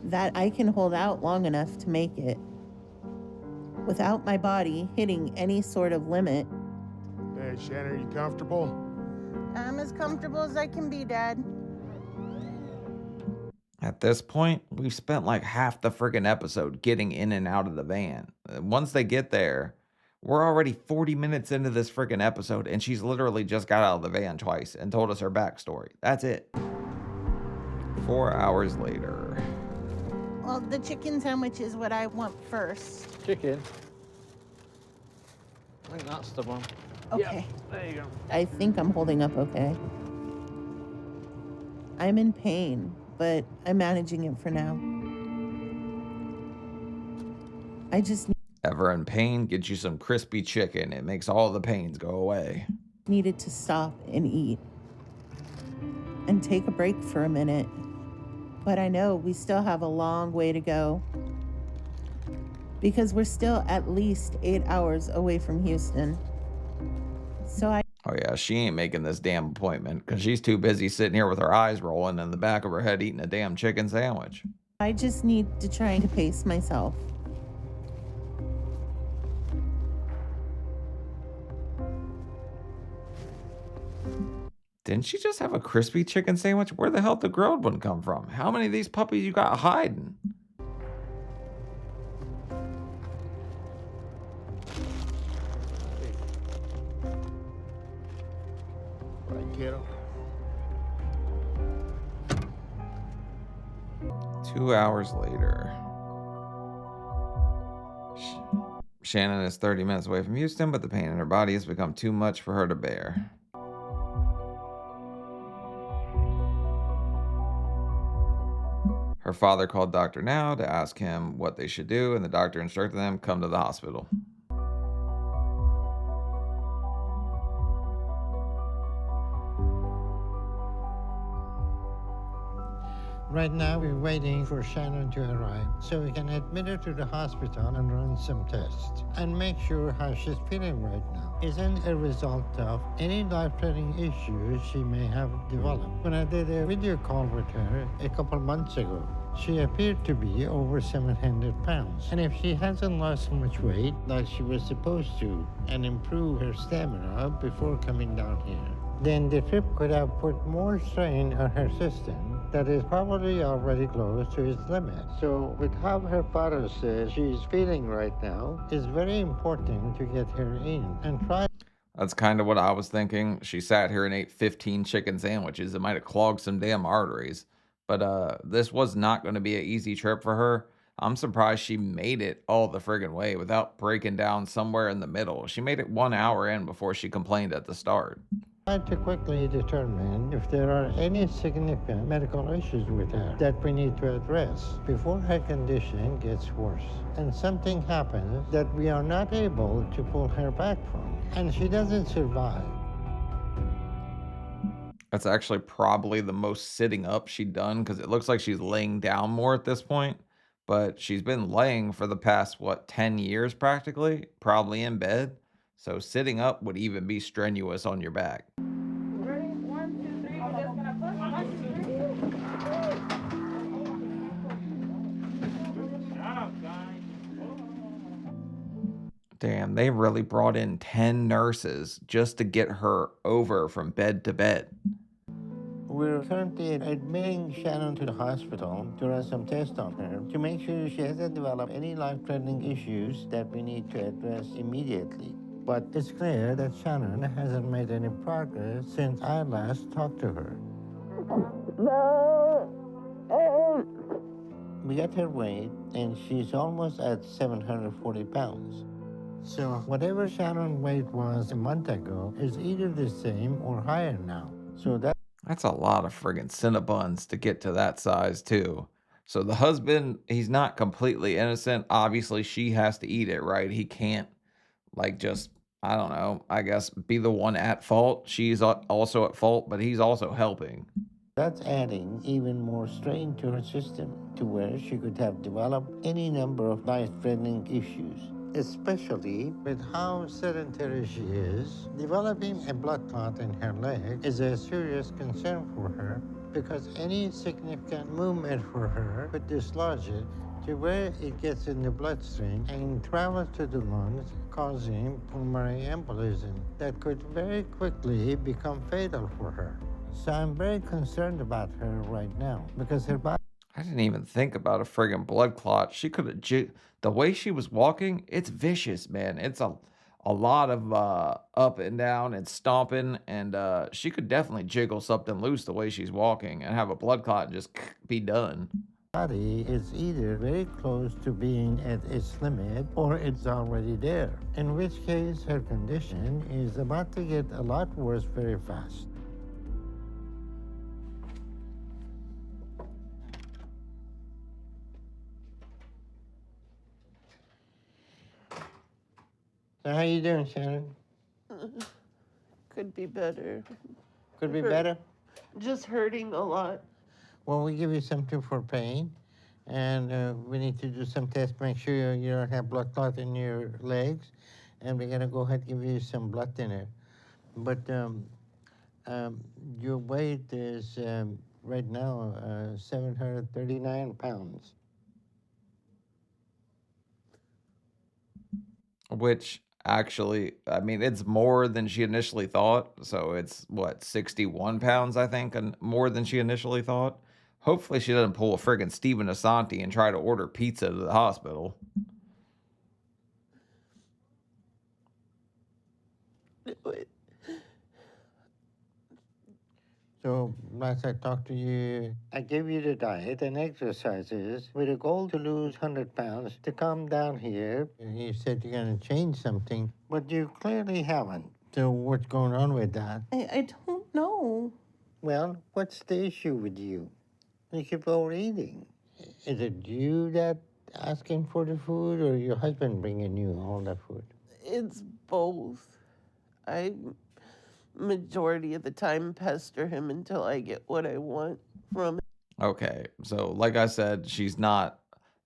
that I can hold out long enough to make it without my body hitting any sort of limit. Hey, Shannon, are you comfortable? I'm as comfortable as I can be, Dad. At this point, we've spent like half the friggin' episode getting in and out of the van. Once they get there, we're already 40 minutes into this friggin' episode, and she's literally just got out of the van twice and told us her backstory. That's it. 4 hours later. Well, the chicken sandwich is what I want first. Chicken. I think that's the one. Okay. There you go. I think I'm holding up okay. I'm in pain, but I'm managing it for now. I just Ever in pain, get you some crispy chicken. It makes all the pains go away. needed to stop and eat and take a break for a minute. But I know we still have a long way to go because we're still at least 8 hours away from Houston. So Oh yeah, she ain't making this damn appointment because she's too busy sitting here with her eyes rolling in the back of her head eating a damn chicken sandwich. I just need to try to pace myself. Didn't she just have a crispy chicken sandwich? Where the hell did the grilled one come from? How many of these puppies you got hiding? Right, kiddo? 2 hours later. Shannon is 30 minutes away from Houston, but the pain in her body has become too much for her to bear. Her father called Dr. Now to ask him what they should do, and the doctor instructed them come to the hospital. Right now, we're waiting for Shannon to arrive so we can admit her to the hospital and run some tests and make sure how she's feeling right now isn't a result of any life-threatening issues she may have developed. When I did a video call with her a couple months ago, she appeared to be over 700 pounds. And if she hasn't lost so much weight like she was supposed to and improved her stamina before coming down here, then the trip could have put more strain on her system that is probably already close to its limit. So with how her father says she's feeling right now, it's very important to get her in and try. That's kind of what I was thinking. She sat here and ate 15 chicken sandwiches. It might have clogged some damn arteries. But this was not going to be an easy trip for her. I'm surprised she made it all the friggin' way without breaking down somewhere in the middle. She made it 1 hour in before she complained at the start. Try to quickly determine if there are any significant medical issues with her that we need to address before her condition gets worse and something happens that we are not able to pull her back from and she doesn't survive. That's actually probably the most sitting up she'd done because it looks like she's laying down more at this point. But she's been laying for the past, what, 10 years practically, probably in bed. So sitting up would even be strenuous on your back. Ready? 1, 2, 3. We're just gonna push. 1, 2, 3. Damn, they really brought in 10 nurses just to get her over from bed to bed. We're currently admitting Shannon to the hospital to run some tests on her to make sure she hasn't developed any life-threatening issues that we need to address immediately. But it's clear that Shannon hasn't made any progress since I last talked to her. We got her weight, and she's almost at 740 pounds. So whatever Shannon's weight was a month ago is either the same or higher now. So That's a lot of friggin' Cinnabons to get to that size, too. So the husband, he's not completely innocent. Obviously, she has to eat it, right? He can't, like, just, I don't know, I guess, be the one at fault. She's also at fault, but he's also helping. that's adding even more strain to her system, to where she could have developed any number of life-threatening issues. Especially with how sedentary she is, developing a blood clot in her leg is a serious concern for her because any significant movement for her could dislodge it to where it gets in the bloodstream and travels to the lungs, causing pulmonary embolism that could very quickly become fatal for her. So I'm very concerned about her right now because her body. I didn't even think about a friggin' blood clot. She could have the way she was walking, it's vicious, man. It's a lot of up and down and stomping, and she could definitely jiggle something loose the way she's walking and have a blood clot and just be done. Body is either very close to being at its limit or it's already there, in which case her condition is about to get a lot worse very fast. So how you doing, Shannon? Could be better. Could be better? Just hurting a lot. Well, we give you something for pain, and we need to do some tests, make sure you don't have blood clot in your legs, and we're gonna go ahead and give you some blood thinner. But your weight is right now 739 pounds. Which actually, I mean, it's more than she initially thought. So it's what, 61 pounds, I think, and more than she initially thought. Hopefully, she doesn't pull a friggin' Stephen Asante and try to order pizza to the hospital. So last I talked to you, I gave you the diet and exercises with a goal to lose 100 pounds to come down here. And you said you're going to change something, but you clearly haven't. So what's going on with that? I don't know. Well, what's the issue with you? You keep overeating. Is it you that asking for the food or your husband bringing you all the food? It's both. I majority of the time pester him until I get what I want from it. Okay, so like I said, she's not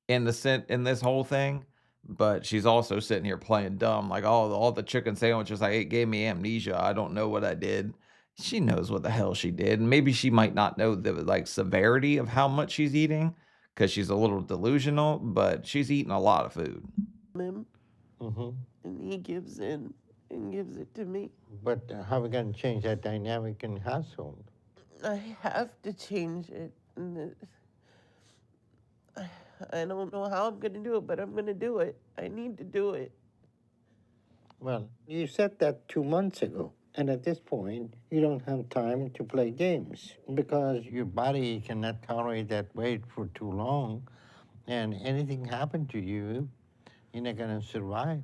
innocent in this whole thing, but she's also sitting here playing dumb. Like, oh, all the chicken sandwiches I ate gave me amnesia. I don't know what I did. She knows what the hell she did. And maybe she might not know the like severity of how much she's eating because she's a little delusional, but she's eating a lot of food. Him, Mm-hmm. and he gives in and gives it to me. But how are we going to change that dynamic in the household? I have to change it. And I don't know how I'm going to do it, but I'm going to do it. I need to do it. Well, you said that 2 months ago. And at this point, you don't have time to play games because your body cannot tolerate that weight for too long. And anything happen to you, you're not going to survive.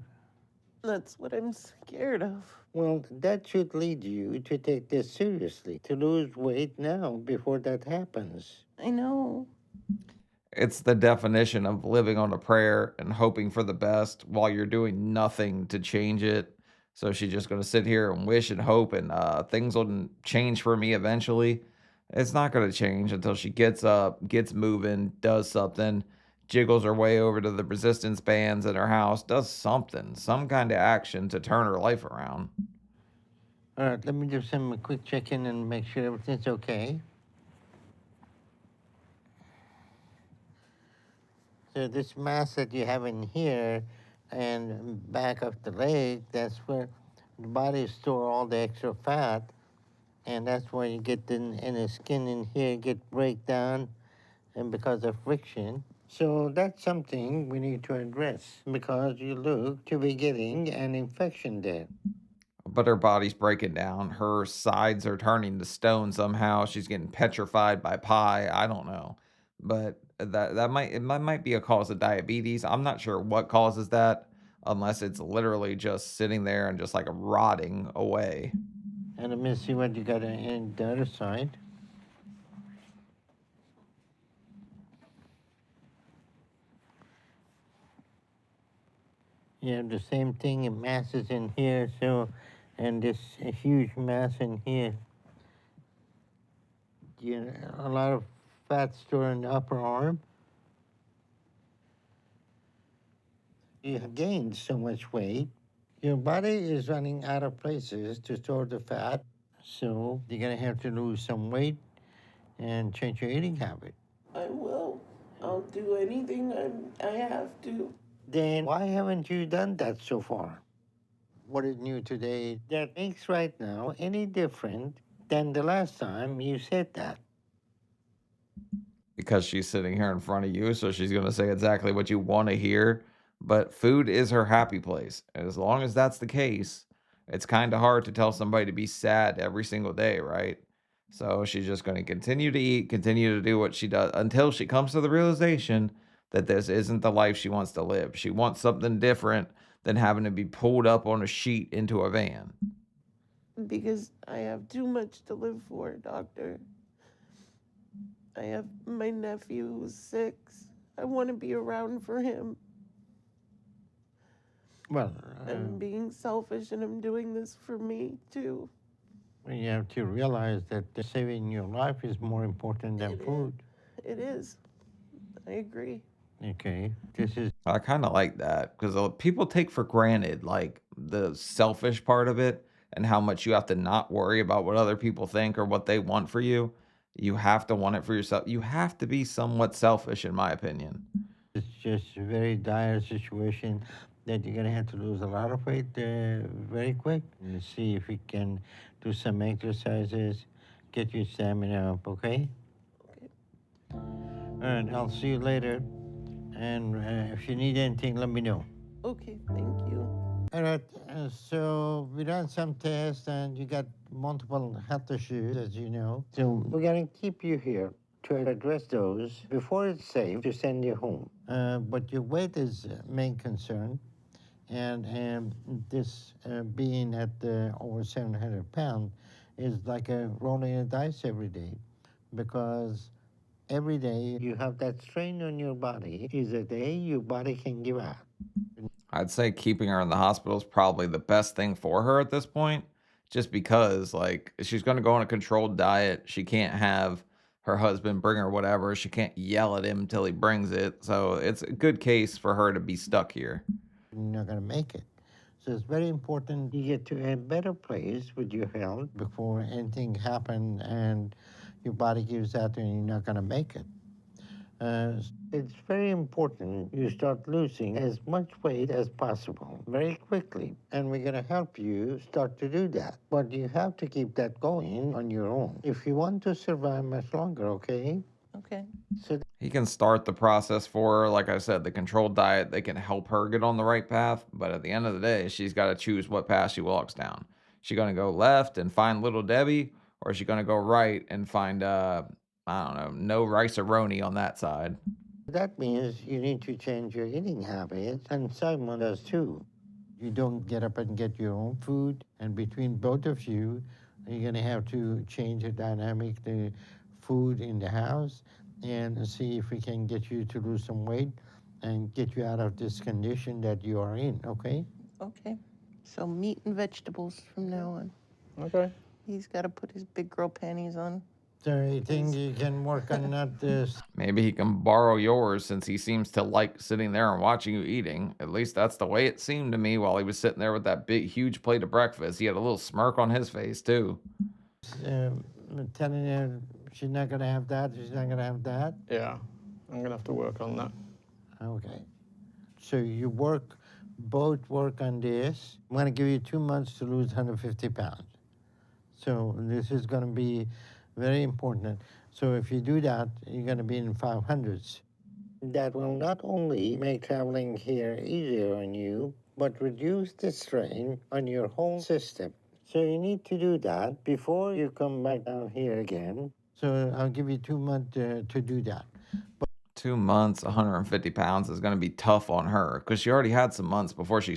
That's what I'm scared of. Well, that should lead you to take this seriously, to lose weight now before that happens. I know. It's the definition of living on a prayer and hoping for the best while you're doing nothing to change it. So she's just going to sit here and wish and hope, and things will change for me eventually. It's not going to change until she gets up, gets moving, does something, jiggles her way over to the resistance bands in her house, does something, some kind of action to turn her life around. All right, let me just have a quick check-in and make sure everything's okay. So this mass that you have in here and back of the leg, that's where the body store all the extra fat, and that's where you get in the skin in here get break down, and because of friction. So that's something we need to address because you look to be getting an infection there. But her body's breaking down. Her sides are turning to stone somehow. She's getting petrified by pie. I don't know. But that might be a cause of diabetes. I'm not sure what causes that unless it's literally just sitting there and just like rotting away. And let me see what you got on the other side. You have the same thing, it masses in here, so, and this huge mass in here. A lot of fat stored in the upper arm. You have gained so much weight. Your body is running out of places to store the fat, so you're gonna have to lose some weight and change your eating habit. I will. I'll do anything I have to. Then why haven't you done that so far? What is new today that makes right now any different than the last time you said that? Because she's sitting here in front of you, so she's going to say exactly what you want to hear. But food is her happy place. And as long as that's the case, it's kind of hard to tell somebody to be sad every single day, right? So she's just going to continue to eat, continue to do what she does until she comes to the realization that this isn't the life she wants to live. She wants something different than having to be pulled up on a sheet into a van. Because I have too much to live for, doctor. I have my nephew who's 6. I want to be around for him. Well, I'm being selfish and I'm doing this for me too. you have to realize that saving your life is more important than food. It is. I agree. Okay, this is I kind of like that because people take for granted like the selfish part of it and how much you have to not worry about what other people think or what they want for you. You have to want it for yourself. You have to be somewhat selfish, in my opinion. it's just a very dire situation that you're gonna have to lose a lot of weight very quick. And see if we can do some exercises, get your stamina up. Okay. Okay. All right, I'll see you later. And if you need anything, let me know. Okay, thank you. All right, so we done some tests and you got multiple health issues, as you know. So we're gonna keep you here to address those before it's safe to send you home. But your weight is main concern. And this being at over 700 pounds is like a rolling a dice every day because every day you have that strain on your body is a day your body can give up. I'd say keeping her in the hospital is probably the best thing for her at this point, just because, like, she's going to go on a controlled diet. She can't have her husband bring her whatever. She can't yell at him until he brings it. So it's a good case for her to be stuck here. You're not going to make it. So it's very important you get to a better place with your health before anything happens and your body gives out and you're not going to make it. It's very important you start losing as much weight as possible very quickly. And we're going to help you start to do that. But you have to keep that going on your own if you want to survive much longer, okay? Okay. So He can start the process for her. Like I said, the controlled diet, they can help her get on the right path. But at the end of the day, she's got to choose what path she walks down. She going to go left and find Little Debbie, or is she going to go right and find, I don't know, no rice-a-roni on that side? That means you need to change your eating habits, and Simon does too. You don't get up and get your own food, and between both of you, you're going to have to change the dynamic, the food in the house, and see if we can get you to lose some weight and get you out of this condition that you are in, okay? Okay. So meat and vegetables from now on. Okay. He's got to put his big girl panties on. So you think you can work on that Maybe he can borrow yours since he seems to like sitting there and watching you eating. At least that's the way it seemed to me while he was sitting there with that big, huge plate of breakfast. He had a little smirk on his face, too. telling her she's not going to have that, she's not going to have that? Yeah, I'm gonna have to work on that. Okay. So you both work on this. I'm going to give you 2 months to lose 150 pounds. So this is going to be very important. So if you do that, you're going to be in 500s. That will not only make traveling here easier on you, but reduce the strain on your whole system. So you need to do that before you come back down here again. So I'll give you 2 months to do that. 2 months, 150 pounds is going to be tough on her because she already had some months before she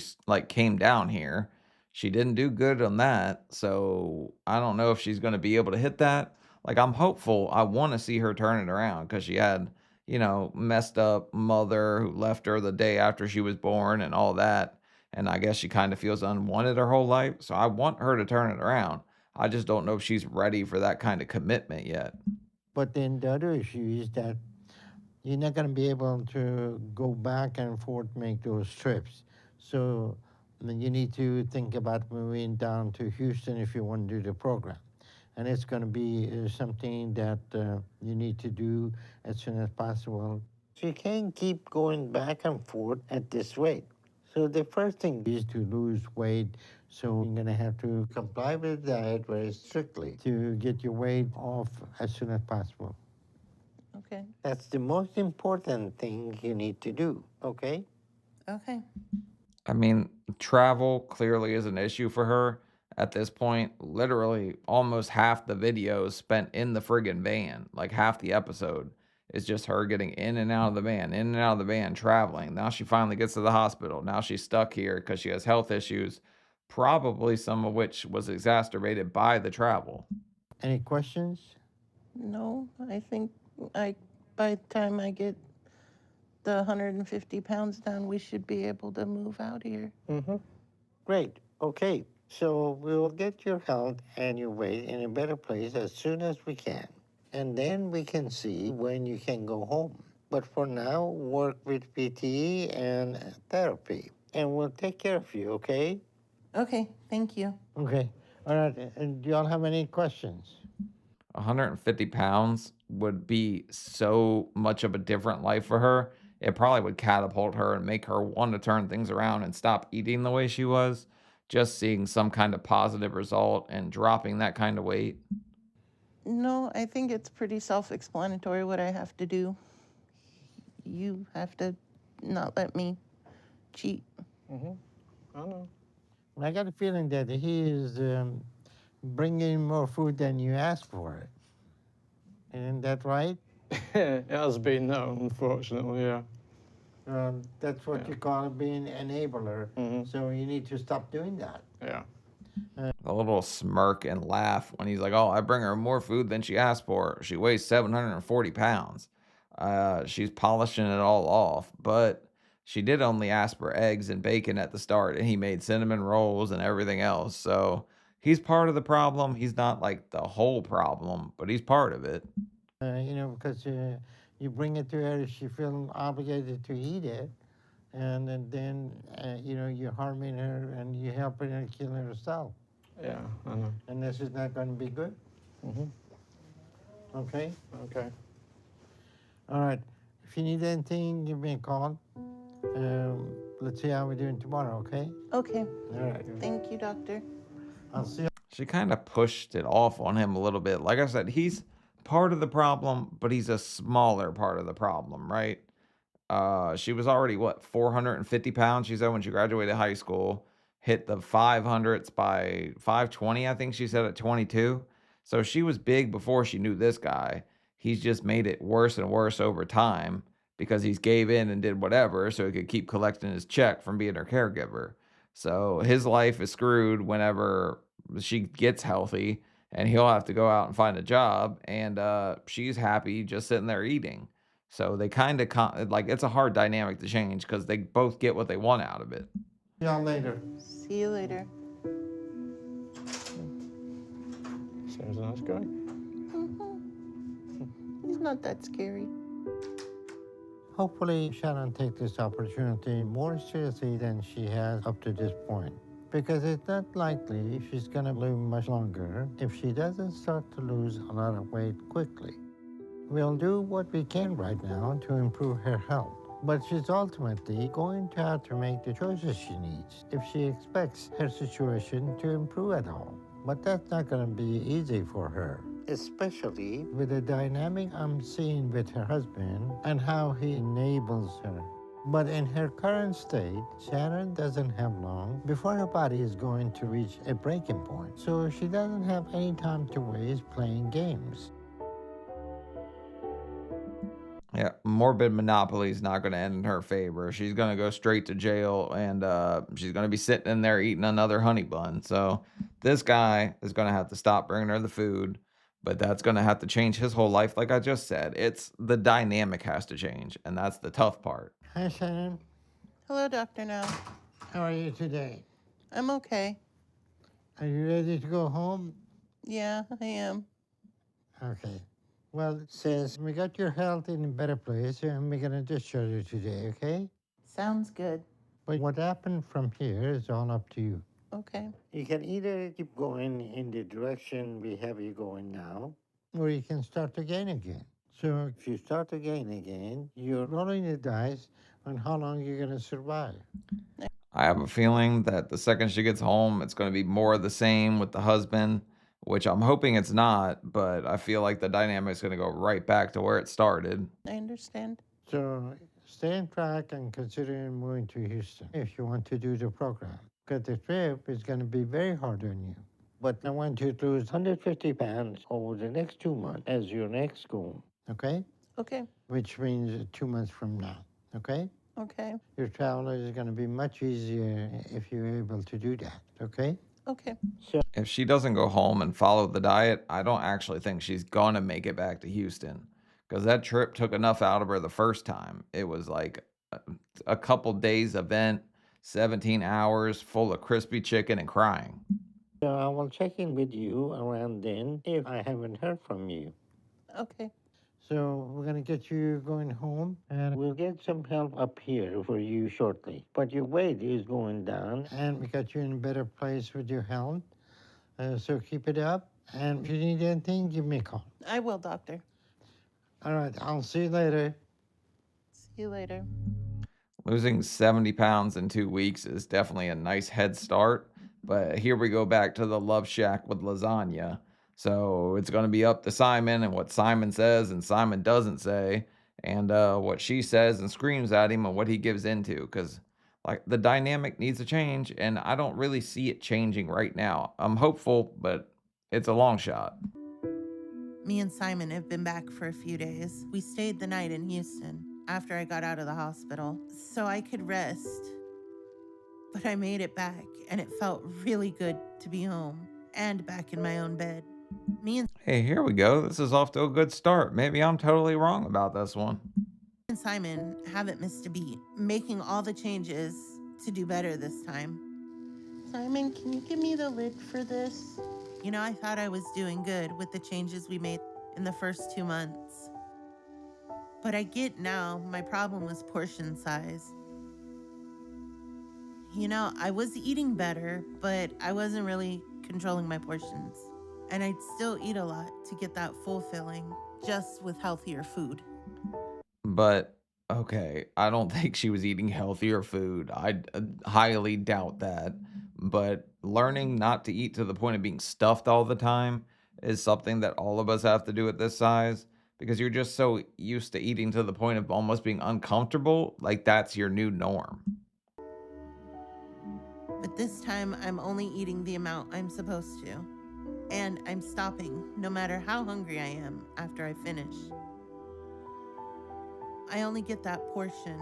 came down here. She didn't do good on that, so I don't know if she's going to be able to hit that. Like, I'm hopeful. I want to see her turn it around because she had, messed up mother who left her the day after she was born and all that. And I guess she kind of feels unwanted her whole life. So I want her to turn it around. I just don't know if she's ready for that kind of commitment yet. But then the other issue is that you're not going to be able to go back and forth, make those trips. So you need to think about moving down to Houston if you want to do the program. And it's going to be something that you need to do as soon as possible. So you can't keep going back and forth at this rate. So the first thing is to lose weight. So you're going to have to comply with the diet very strictly to get your weight off as soon as possible. Okay. That's the most important thing you need to do, okay? Okay. I mean, travel clearly is an issue for her at this point. Literally, almost half the video is spent in the friggin' van. Like, half the episode is just her getting in and out of the van, in and out of the van, traveling. Now she finally gets to the hospital. Now she's stuck here because she has health issues, probably some of which was exacerbated by the travel. Any questions? No, I think by the time I get the 150 pounds down, we should be able to move out here. Mm-hmm. Great. Okay. So we'll get your health and your weight in a better place as soon as we can. And then we can see when you can go home. But for now, work with PT and therapy. And we'll take care of you, okay? Okay, thank you. Okay. All right. And do y'all have any questions? 150 pounds would be so much of a different life for her. It probably would catapult her and make her want to turn things around and stop eating the way she was. Just seeing some kind of positive result and dropping that kind of weight. No, I think it's pretty self-explanatory what I have to do. You have to not let me cheat. Mm-hmm. I know. I got a feeling that he is bringing more food than you asked for. Isn't that right? It has been known, unfortunately, yeah. That's what you call being an enabler. Mm-hmm. So you need to stop doing that. Yeah. A little smirk and laugh when he's like, oh, I bring her more food than she asked for. She weighs 740 pounds. She's polishing it all off, but she did only ask for eggs and bacon at the start, and he made cinnamon rolls and everything else. So he's part of the problem. He's not like the whole problem, but he's part of it. Because you bring it to her, she feels obligated to eat it, and then you're harming her and you're helping her kill herself. Yeah, I know. And this is not going to be good. Mm-hmm. Okay? Okay. All right. If you need anything, give me a call. Let's see how we're doing tomorrow, okay? Okay. All right. Thank you, doctor. I'll see you. She kind of pushed it off on him a little bit. Like I said, he's part of the problem, but he's a smaller part of the problem, right? She was already what, 450 pounds, she said, when she graduated high school, hit the 500s by 520, I think she said, at 22. So she was big before she knew this guy. He's just made it worse and worse over time because he's gave in and did whatever so he could keep collecting his check from being her caregiver. So his life is screwed whenever she gets healthy, and he'll have to go out and find a job, and she's happy just sitting there eating. So they kind of like, it's a hard dynamic to change because they both get what they want out of it. See y'all later. See you later. Seems a nice guy. He's not that scary. Hopefully, Shannon takes this opportunity more seriously than she has up to this point. Because it's not likely she's going to live much longer if she doesn't start to lose a lot of weight quickly. We'll do what we can right now to improve her health. But she's ultimately going to have to make the choices she needs if she expects her situation to improve at all. But that's not going to be easy for her, especially with the dynamic I'm seeing with her husband and how he enables her. But in her current state, Shannon doesn't have long before her body is going to reach a breaking point. So she doesn't have any time to waste playing games. Yeah, morbid monopoly is not going to end in her favor. She's going to go straight to jail, and she's going to be sitting in there eating another honey bun. So this guy is going to have to stop bringing her the food, but that's going to have to change his whole life. Like I just said, it's the dynamic has to change, and that's the tough part. Hi, Shannon. Hello, Dr. Now. How are you today? I'm okay. Are you ready to go home? Yeah, I am. Okay. Well, since we got your health in a better place, we're going to discharge you today, okay? Sounds good. But what happened from here is all up to you. Okay. You can either keep going in the direction we have you going now, or you can start again. So if you start again, you're rolling the dice on how long you're going to survive. I have a feeling that the second she gets home, it's going to be more of the same with the husband, which I'm hoping it's not, but I feel like the dynamic's going to go right back to where it started. I understand. So stay on track and consider moving to Houston if you want to do the program. Because the trip is going to be very hard on you. But I want you to lose 150 pounds over the next 2 months as your next goal. Okay? Okay. Which means 2 months from now. Okay? Okay. Your travel is going to be much easier if you're able to do that. Okay? Okay. If she doesn't go home and follow the diet, I don't actually think she's going to make it back to Houston. Because that trip took enough out of her the first time. It was like a couple days event, 17 hours, full of crispy chicken and crying. So I will check in with you around then if I haven't heard from you. Okay. So we're going to get you going home, and we'll get some help up here for you shortly. But your weight is going down, and we got you in a better place with your health. So keep it up, and if you need anything, give me a call. I will, Doctor. All right, I'll see you later. See you later. Losing 70 pounds in 2 weeks is definitely a nice head start. But here we go back to the love shack with lasagna. So it's going to be up to Simon and what Simon says and Simon doesn't say, and what she says and screams at him and what he gives into. Because like the dynamic needs to change, and I don't really see it changing right now. I'm hopeful, but it's a long shot. Me and Simon have been back for a few days. We stayed the night in Houston after I got out of the hospital so I could rest. But I made it back, and it felt really good to be home and back in my own bed. Hey, here we go. This is off to a good start. Maybe I'm totally wrong about this one. And Simon haven't missed a beat, making all the changes to do better this time. Simon, can you give me the lid for this? You know, I thought I was doing good with the changes we made in the first 2 months. But I get now my problem was portion size. You know, I was eating better, but I wasn't really controlling my portions. And I'd still eat a lot to get that full filling, just with healthier food. But, okay, I don't think she was eating healthier food. I highly doubt that. But learning not to eat to the point of being stuffed all the time is something that all of us have to do at this size because you're just so used to eating to the point of almost being uncomfortable. Like that's your new norm. But this time, I'm only eating the amount I'm supposed to. And I'm stopping, no matter how hungry I am, after I finish. I only get that portion,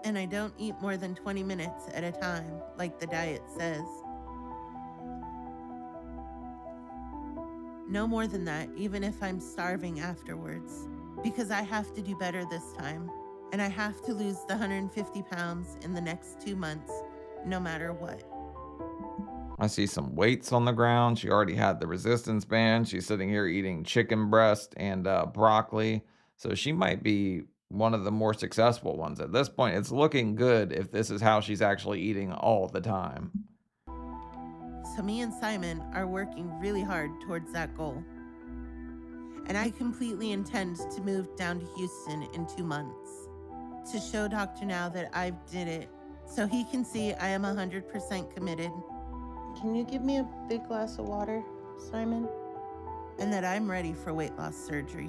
and I don't eat more than 20 minutes at a time, like the diet says. No more than that, even if I'm starving afterwards, because I have to do better this time, and I have to lose the 150 pounds in the next 2 months, no matter what. I see some weights on the ground. She already had the resistance band. She's sitting here eating chicken breast and broccoli. So she might be one of the more successful ones. At this point, it's looking good if this is how she's actually eating all the time. So me and Simon are working really hard towards that goal. And I completely intend to move down to Houston in 2 months to show Dr. Now that I did it, so he can see I am 100% committed. Can you give me a big glass of water, Simon? And that I'm ready for weight loss surgery.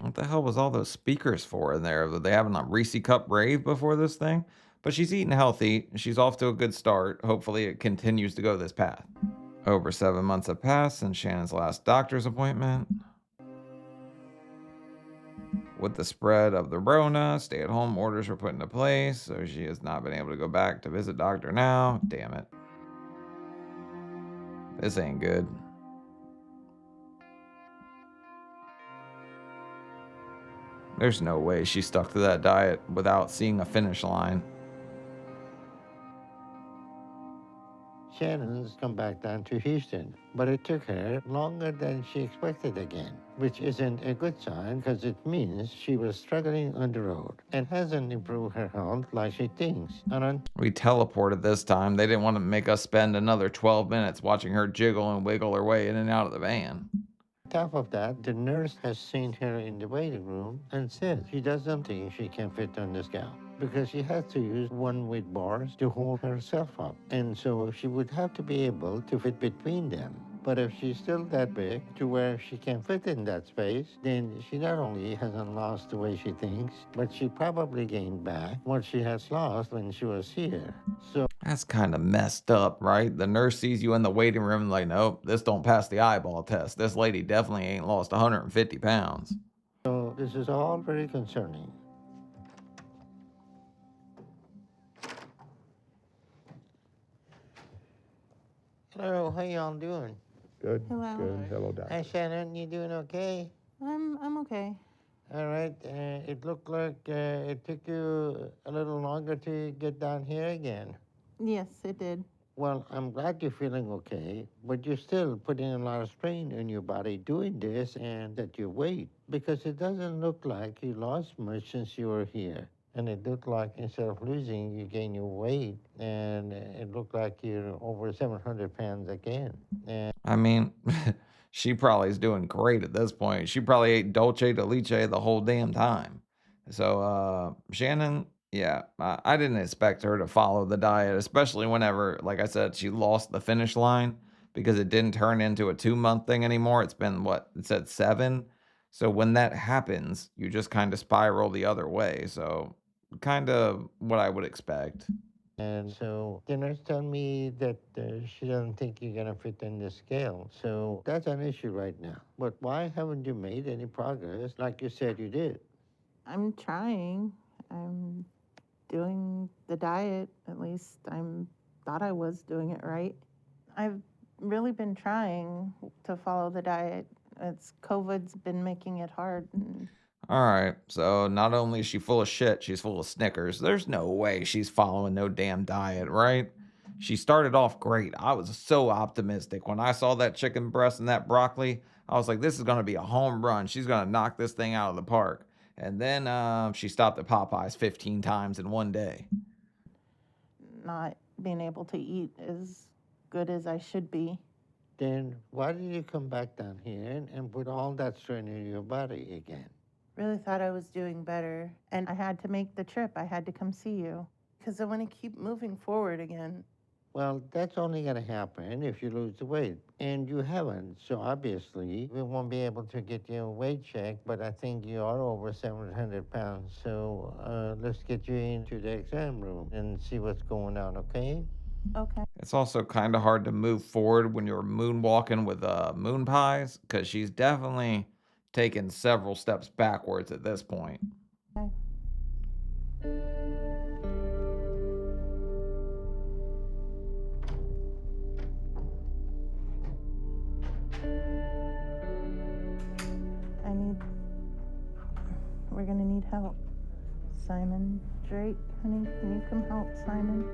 What the hell was all those speakers for in there? Were they having a Reese Cup rave before this thing? But she's eating healthy. She's off to a good start. Hopefully it continues to go this path. Over 7 months have passed since Shannon's last doctor's appointment. With the spread of the Rona, stay-at-home orders were put into place, so she has not been able to go back to visit Dr. Now. Damn it. This ain't good. There's no way she stuck to that diet without seeing a finish line. Shannon's come back down to Houston, but it took her longer than she expected again, which isn't a good sign because it means she was struggling on the road and hasn't improved her health like she thinks. We teleported this time. They didn't want to make us spend another 12 minutes watching her jiggle and wiggle her way in and out of the van. On top of that, the nurse has seen her in the waiting room and said she doesn't think she can fit on the scale because she has to use one with bars to hold herself up, and so she would have to be able to fit between them. But if she's still that big to where she can fit in that space, then she not only hasn't lost the way she thinks, but she probably gained back what she has lost when she was here. So That's kind of messed up, right? The nurse sees you in the waiting room and like, nope, this don't pass the eyeball test. This lady definitely ain't lost 150 pounds. So this is all very concerning. Hello, how y'all doing? Good. Hello. Good. Hello, Hi, doctor. Shannon, you doing okay? I'm okay. All right, it looked like it took you a little longer to get down here again. Yes, it did. Well, I'm glad you're feeling okay, but you're still putting a lot of strain on your body doing this and at your weight, because it doesn't look like you lost much since you were here. And it looked like instead of losing, you gain your weight, and it looked like you're over 700 pounds again. And I mean, she probably is doing great at this point. She probably ate Dolce de Leche the whole damn time. So, Shannon, yeah, I didn't expect her to follow the diet, especially whenever, like I said, she lost the finish line because it didn't turn into a 2 month thing anymore. It's been what? It said 7. So when that happens, you just kind of spiral the other way. So kind of what I would expect. And so the nurse told me that she doesn't think you're going to fit in the scale. So that's an issue right now. But why haven't you made any progress like you said you did? I'm trying. I'm doing the diet. At least thought I was doing it right. I've really been trying to follow the diet. COVID's been making it hard. All right, so not only is she full of shit, she's full of Snickers. There's no way she's following no damn diet, right? She started off great. I was so optimistic. When I saw that chicken breast and that broccoli, I was like, this is going to be a home run. She's going to knock this thing out of the park. And then she stopped at Popeyes 15 times in one day. Not being able to eat as good as I should be. Then why did you come back down here and put all that strain in your body again? Really thought I was doing better, and I had to make the trip. I had to come see you because I want to keep moving forward again. Well, that's only going to happen if you lose the weight. And you haven't. So obviously, we won't be able to get you a weight check, but I think you are over 700 pounds. So let's get you into the exam room and see what's going on, okay? Okay. It's also kind of hard to move forward when you're moonwalking with moon pies, because she's definitely taken several steps backwards at this point. Okay. We're gonna need help. Simon, Drake, honey, can you come help Simon?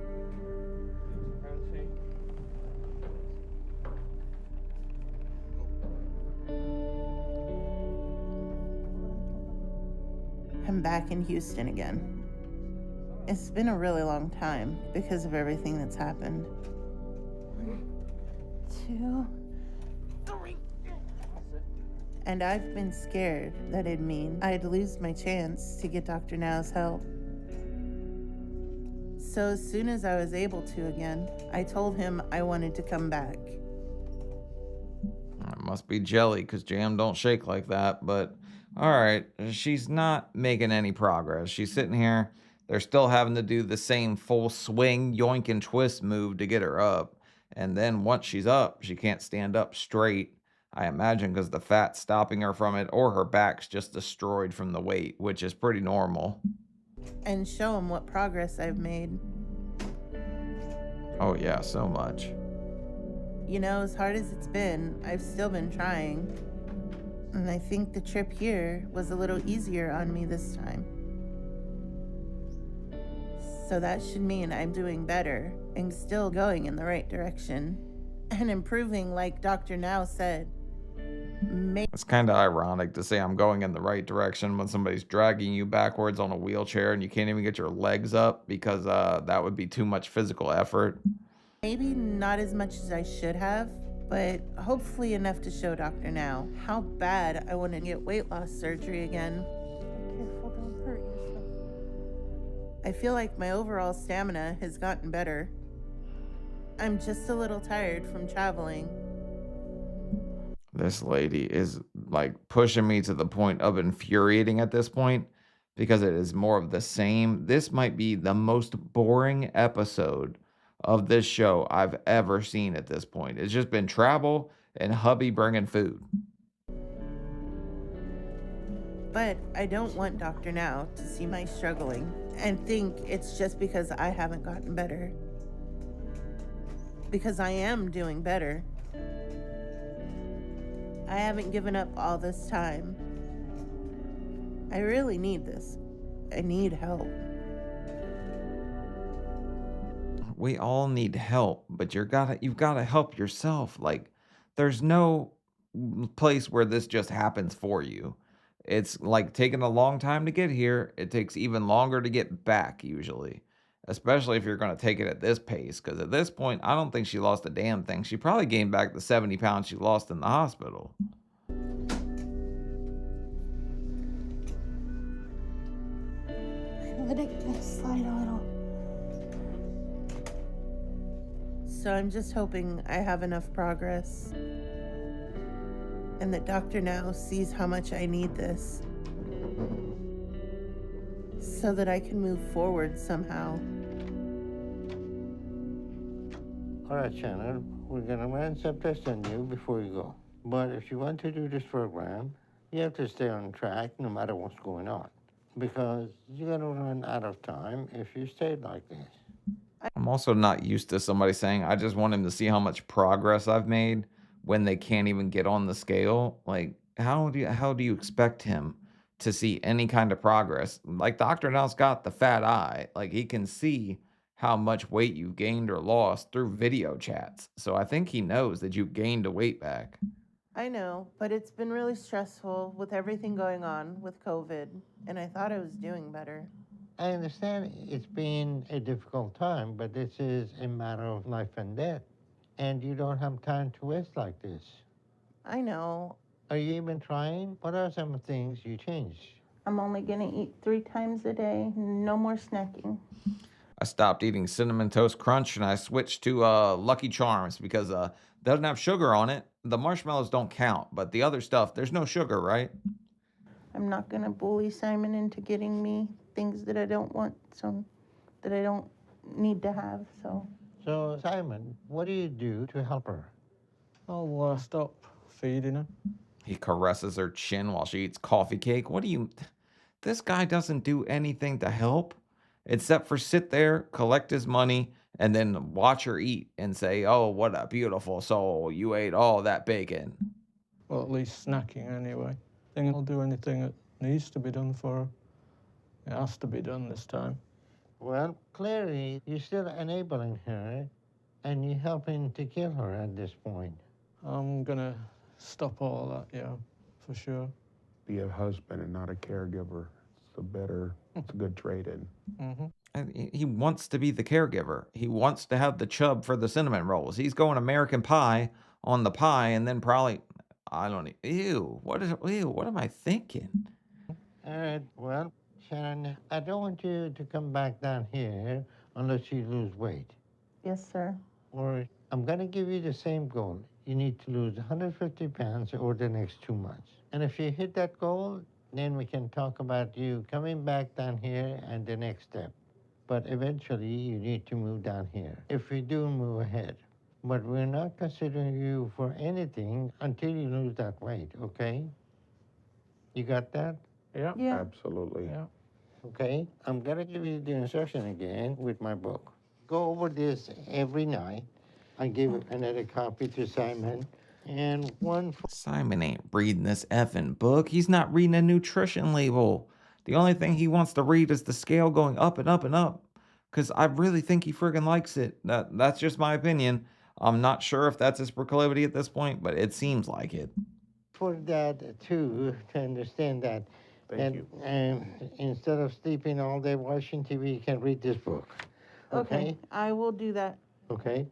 I'm back in Houston again. It's been a really long time because of everything that's happened. 1, 2, 3. And I've been scared that it'd mean I'd lose my chance to get Dr. Now's help. So as soon as I was able to again, I told him I wanted to come back. It must be jelly, because jam don't shake like that. But all right, she's not making any progress. She's sitting here. They're still having to do the same full swing, yoink and twist move to get her up. And then once she's up, she can't stand up straight. I imagine because the fat's stopping her from it, or her back's just destroyed from the weight, which is pretty normal. And show him what progress I've made. Oh yeah, so much. You know, as hard as it's been, I've still been trying. And I think the trip here was a little easier on me this time. So that should mean I'm doing better and still going in the right direction. And improving like Dr. Now said. It's kind of ironic to say I'm going in the right direction when somebody's dragging you backwards on a wheelchair and you can't even get your legs up because that would be too much physical effort. Maybe not as much as I should have, but hopefully enough to show Dr. Now how bad I want to get weight loss surgery again. Be careful, don't hurt yourself. I feel like my overall stamina has gotten better. I'm just a little tired from traveling. This lady is like pushing me to the point of infuriating at this point because it is more of the same. This might be the most boring episode of this show I've ever seen at this point. It's just been travel and hubby bringing food. But I don't want Dr. Now to see my struggling and think it's just because I haven't gotten better. Because I am doing better. I haven't given up all this time. I really need this. I need help. We all need help, but you've got to help yourself. Like there's no place where this just happens for you. It's like taking a long time to get here. It takes even longer to get back usually, especially if you're going to take it at this pace. Because at this point, I don't think she lost a damn thing. She probably gained back the 70 pounds she lost in the hospital. Let it slide a little. So I'm just hoping I have enough progress. And that Dr. Now sees how much I need this. So that I can move forward somehow. All right, Shannon, we're going to run some tests on you before you go. But if you want to do this program, you have to stay on track no matter what's going on. Because you're going to run out of time if you stay like this. I'm also not used to somebody saying, I just want him to see how much progress I've made when they can't even get on the scale. Like, how do you expect him to see any kind of progress? Like, Dr. Now's got the fat eye. Like, he can see how much weight you've gained or lost through video chats. So I think he knows that you gained a weight back. I know, but it's been really stressful with everything going on with COVID, and I thought I was doing better. I understand it's been a difficult time, but this is a matter of life and death. And you don't have time to waste like this. I know. Are you even trying? What are some things you changed? I'm only gonna eat 3 times a day, no more snacking. I stopped eating Cinnamon Toast Crunch and I switched to Lucky Charms because it doesn't have sugar on it. The marshmallows don't count, but the other stuff, there's no sugar, right? I'm not gonna bully Simon into getting me things that I don't want, so that I don't need to have. So, Simon, what do you do to help her? I'll stop feeding her. He caresses her chin while she eats coffee cake. What do you... This guy doesn't do anything to help except for sit there, collect his money, and then watch her eat and say, oh, what a beautiful soul. You ate all that bacon. Well, at least snacking anyway. I think I'll do anything that needs to be done for her. It has to be done this time. Well, clearly, you're still enabling her, and you're helping to kill her at this point. I'm gonna stop all that, yeah, for sure. Be a husband and not a caregiver. It's a good trade-in. Mm-hmm. And he wants to be the caregiver. He wants to have the chub for the cinnamon rolls. He's going American Pie on the pie and then probably, I don't know, ew, what am I thinking? All right, well, Shannon, I don't want you to come back down here unless you lose weight. Yes, sir. Or I'm going to give you the same goal. You need to lose 150 pounds over the next 2 months. And if you hit that goal, then we can talk about you coming back down here and the next step. But eventually, you need to move down here if we do move ahead. But we're not considering you for anything until you lose that weight, okay? You got that? Yeah. Yeah. Absolutely. Yeah. Okay, I'm gonna give you the instruction again with my book. Go over this every night. I give another copy to Simon and one for... Simon ain't reading this effing book. He's not reading a nutrition label. The only thing he wants to read is the scale going up and up and up. Because I really think he friggin' likes it. That's just my opinion. I'm not sure if that's his proclivity at this point, but it seems like it. For that, too, to understand that. Thank you. Instead of sleeping all day watching TV, you can read this book. Okay? I will do that. Okay?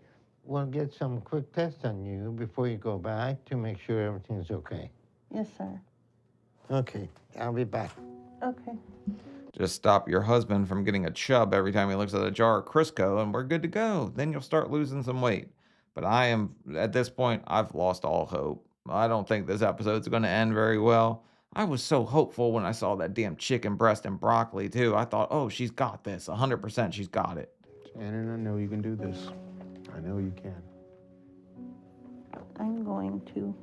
We'll get some quick tests on you before you go back to make sure everything's okay. Yes, sir. Okay, I'll be back. Okay. Just stop your husband from getting a chub every time he looks at a jar of Crisco and we're good to go. Then you'll start losing some weight. But at this point, I've lost all hope. I don't think this episode's going to end very well. I was so hopeful when I saw that damn chicken breast and broccoli, too. I thought, oh, she's got this. 100% she's got it. Shannon, I know you can do this. I know you can. I'm going to.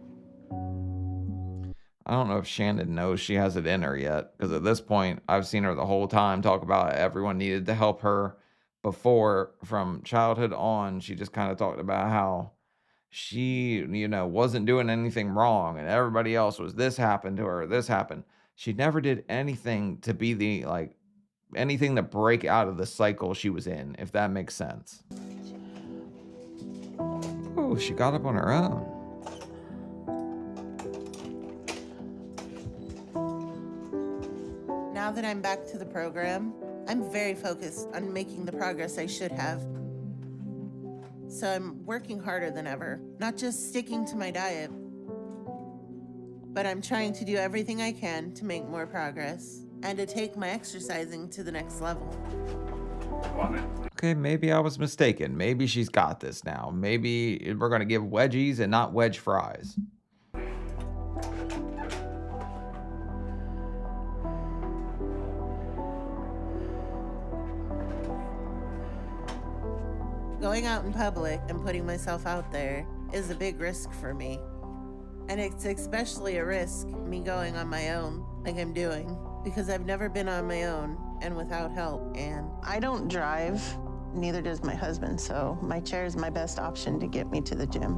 I don't know if Shannon knows she has it in her yet, because at this point, I've seen her the whole time talk about everyone needed to help her before. From childhood on, she just kind of talked about how she, wasn't doing anything wrong and everybody else was this happened to her, this happened. She never did anything to be anything to break out of the cycle she was in, if that makes sense. Oh, she got up on her own. Now that I'm back to the program, I'm very focused on making the progress I should have. So I'm working harder than ever, not just sticking to my diet, but I'm trying to do everything I can to make more progress and to take my exercising to the next level. Okay, maybe I was mistaken. Maybe she's got this now. Maybe we're going to give wedgies and not wedge fries. Going out in public and putting myself out there is a big risk for me. And it's especially a risk, me going on my own, like I'm doing, because I've never been on my own and without help. And I don't drive, neither does my husband, so my chair is my best option to get me to the gym.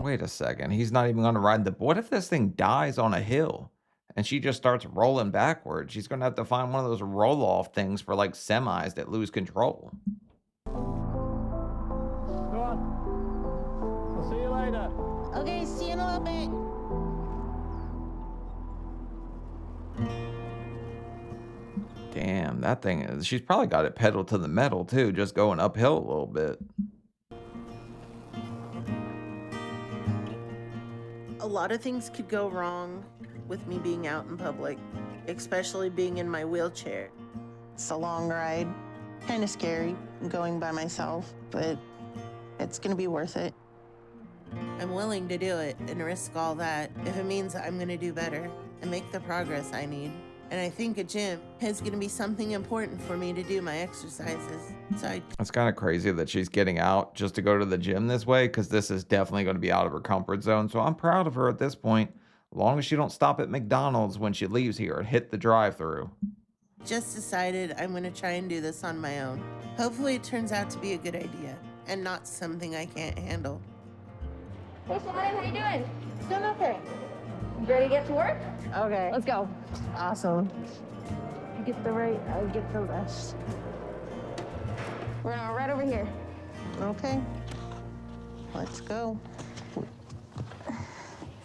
Wait a second, he's not even going to ride the... What if this thing dies on a hill and she just starts rolling backwards? She's going to have to find one of those roll-off things for like semis that lose control. Go on. I'll see you later. Okay, see you in a little bit. Damn, that thing is... She's probably got it pedaled to the metal too, just going uphill a little bit. A lot of things could go wrong with me being out in public, especially being in my wheelchair. It's a long ride. Kind of scary going by myself, but it's gonna be worth it. I'm willing to do it and risk all that if it means I'm gonna do better and make the progress I need. And I think a gym is gonna be something important for me to do my exercises. So It's kind of crazy that she's getting out just to go to the gym this way, because this is definitely going to be out of her comfort zone. So I'm proud of her at this point, as long as she don't stop at McDonald's when she leaves here and hit the drive-through. just decided I'm gonna try and do this on my own. Hopefully it turns out to be a good idea and not something I can't handle. Hey Shannon, how you doing? Doing okay. You ready to get to work? Okay. Let's go. Awesome. You get the right, I get the left. We're gonna go right over here. Okay, let's go.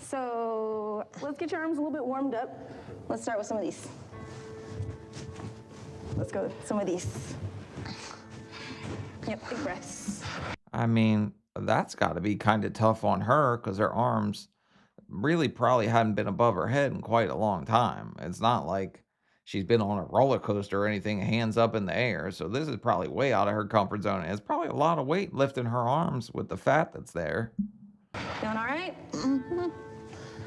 So let's get your arms a little bit warmed up. Let's start with some of these. Let's go with some of these. Yep, big breaths. I mean, that's got to be kind of tough on her, because her arms really probably hadn't been above her head in quite a long time. It's not like she's been on a roller coaster or anything, hands up in the air. So this is probably way out of her comfort zone. And it's probably a lot of weight lifting her arms with the fat that's there. Feeling all right? Mm-hmm.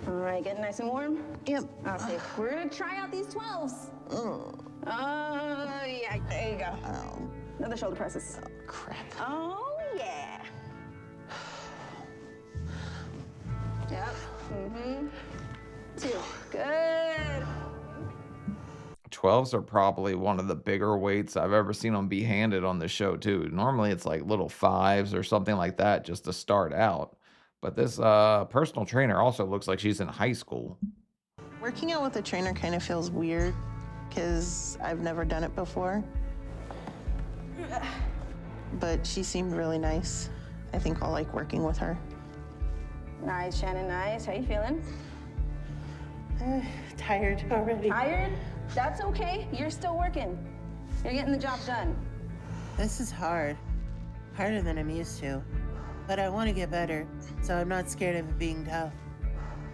All right, getting nice and warm? Yep. Okay, we're gonna try out these 12s. Oh, yeah, there you go. Oh, Another shoulder presses. crap. Oh, yeah. Yep, mm-hmm. 2, good. 12s are probably one of the bigger weights I've ever seen them be handed on the show too. Normally it's like little 5s or something like that just to start out. But this personal trainer also looks like she's in high school. Working out with a trainer kind of feels weird because I've never done it before. But she seemed really nice. I think I'll like working with her. Nice, Shannon, nice. How you feeling? Tired already. Tired? That's okay. You're still working. You're getting the job done. This is hard. Harder than I'm used to. But I want to get better, so I'm not scared of it being tough.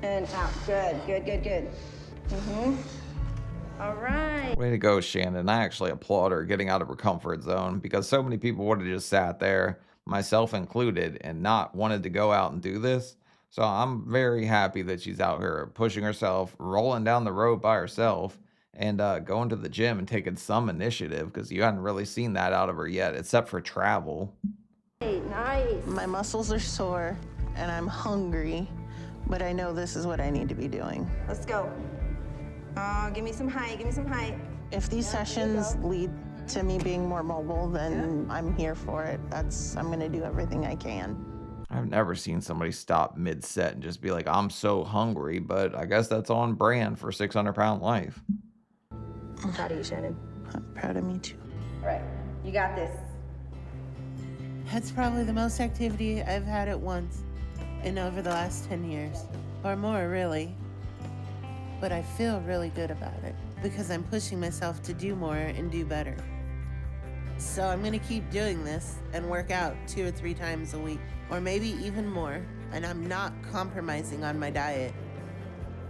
And out. Good, good, good, good. Mm-hmm. All right. Way to go, Shannon. I actually applaud her getting out of her comfort zone, because so many people would have just sat there, myself included, and not wanted to go out and do this. So I'm very happy that she's out here pushing herself, rolling down the road by herself, and going to the gym and taking some initiative, because you hadn't really seen that out of her yet, except for travel. Hey, nice. My muscles are sore, and I'm hungry, but I know this is what I need to be doing. Let's go. Give me some height, give me some height. If these sessions lead to me being more mobile, then I'm here for it. I'm gonna do everything I can. I've never seen somebody stop mid-set and just be like, I'm so hungry, but I guess that's on brand for 600-pound life. I'm proud of you, Shannon. I'm proud of me too. All right, you got this. That's probably the most activity I've had at once in over the last 10 years, or more really. But I feel really good about it because I'm pushing myself to do more and do better. So I'm gonna keep doing this and work out 2 or 3 times a week, or maybe even more, and I'm not compromising on my diet.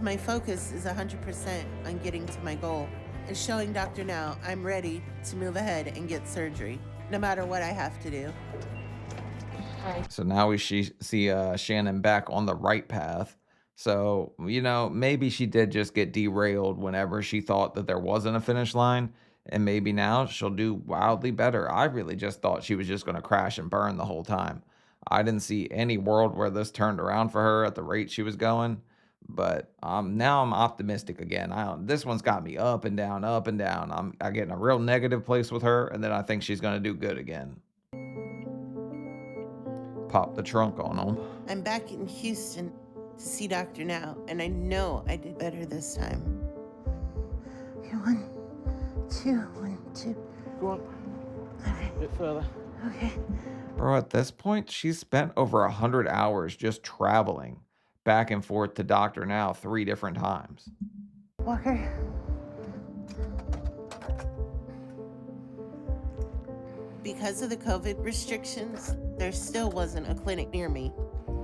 My focus is 100% on getting to my goal and showing Dr. Now I'm ready to move ahead and get surgery, no matter what I have to do. So now we see Shannon back on the right path. So, you know, maybe she did just get derailed whenever she thought that there wasn't a finish line. And maybe now she'll do wildly better. I really just thought she was just going to crash and burn the whole time. I didn't see any world where this turned around for her at the rate she was going. But now I'm optimistic again. This one's got me up and down, up and down. I get in a real negative place with her, and then I think she's going to do good again. Pop the trunk on them. I'm back in Houston to see Dr. Now, and I know I did better this time. Okay, 1, 2, 1, 2. Go on. Okay. A bit further. Okay. Bro, at this point, she's spent over 100 hours just traveling back and forth to Dr. Now 3 different times. Walker. Because of the COVID restrictions, there still wasn't a clinic near me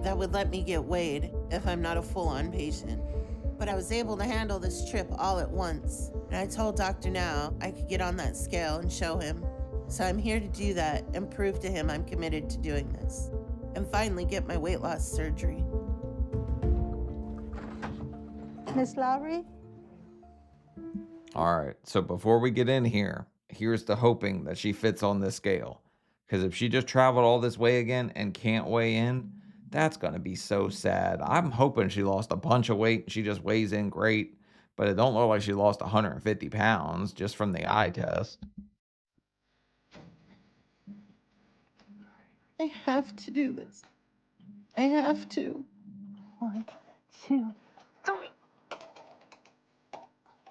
that would let me get weighed if I'm not a full-on patient. But I was able to handle this trip all at once. And I told Dr. Now I could get on that scale and show him. So I'm here to do that and prove to him I'm committed to doing this. And finally get my weight loss surgery. Miss Lowry? All right, so before we get in here, here's the hoping that she fits on this scale. Because if she just traveled all this way again and can't weigh in, that's going to be so sad. I'm hoping she lost a bunch of weight and she just weighs in great, but it don't look like she lost 150 pounds just from the eye test. I have to do this. I have to. 1, 2, 3.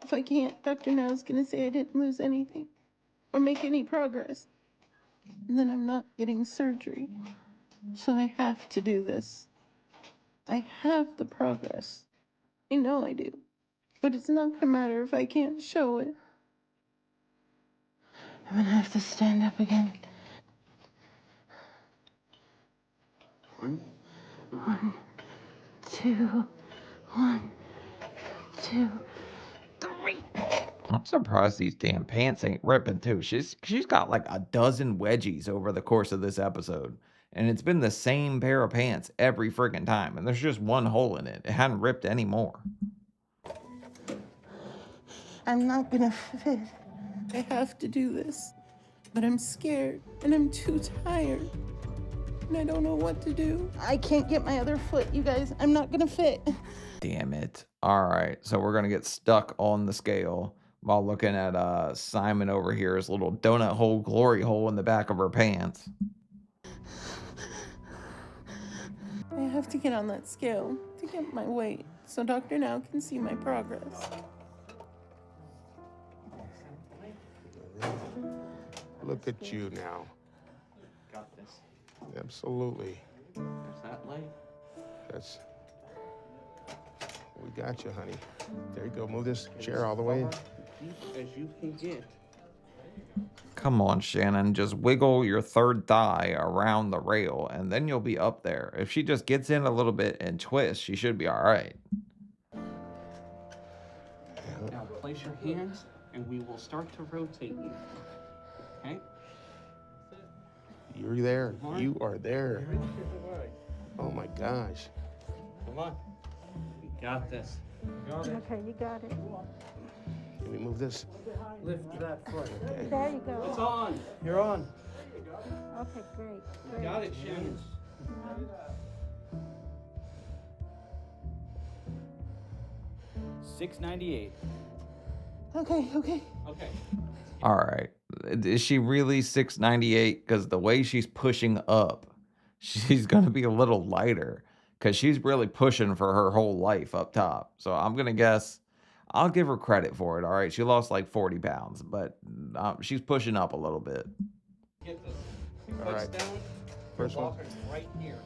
If I can't, Dr. Now's gonna say I didn't lose anything or make any progress. And then I'm not getting surgery. So I have to do this. I have the progress. I know I do. But it's not gonna matter if I can't show it. I'm gonna have to stand up again. 1, 2, 1, 2, 3. I'm surprised these damn pants ain't ripping too. She's got like a dozen wedgies over the course of this episode. And it's been the same pair of pants every freaking time. And there's just one hole in it. It hadn't ripped anymore. I'm not gonna fit. I have to do this. But I'm scared and I'm too tired. And I don't know what to do. I can't get my other foot, you guys. I'm not gonna fit. Damn it. All right, so we're going to get stuck on the scale while looking at Simon over here's little donut hole glory hole in the back of her pants. I have to get on that scale to get my weight so Dr. Now can see my progress. Look at you now. Got this. Absolutely. There's that light. That's. We got you, honey. There you go. Move this chair all the way. Deep as you can get. Come on, Shannon. Just wiggle your third thigh around the rail, and then you'll be up there. If she just gets in a little bit and twists, she should be all right. Now place your hands, and we will start to rotate you. Okay? You're there. You are there. Oh my gosh. Come on. You got this. Okay, you got it. Can we move this? Lift that foot. Okay. There you go. It's on. You're on. Okay, great. You got it, Shannon. $6.98. Okay. Okay. All right. Is she really 698? Because the way she's pushing up, she's going to be a little lighter because she's really pushing for her whole life up top. So I'm going to guess, I'll give her credit for it. All right. She lost like 40 pounds, but she's pushing up a little bit. Get this. All right. Down. First one. Walker's right here.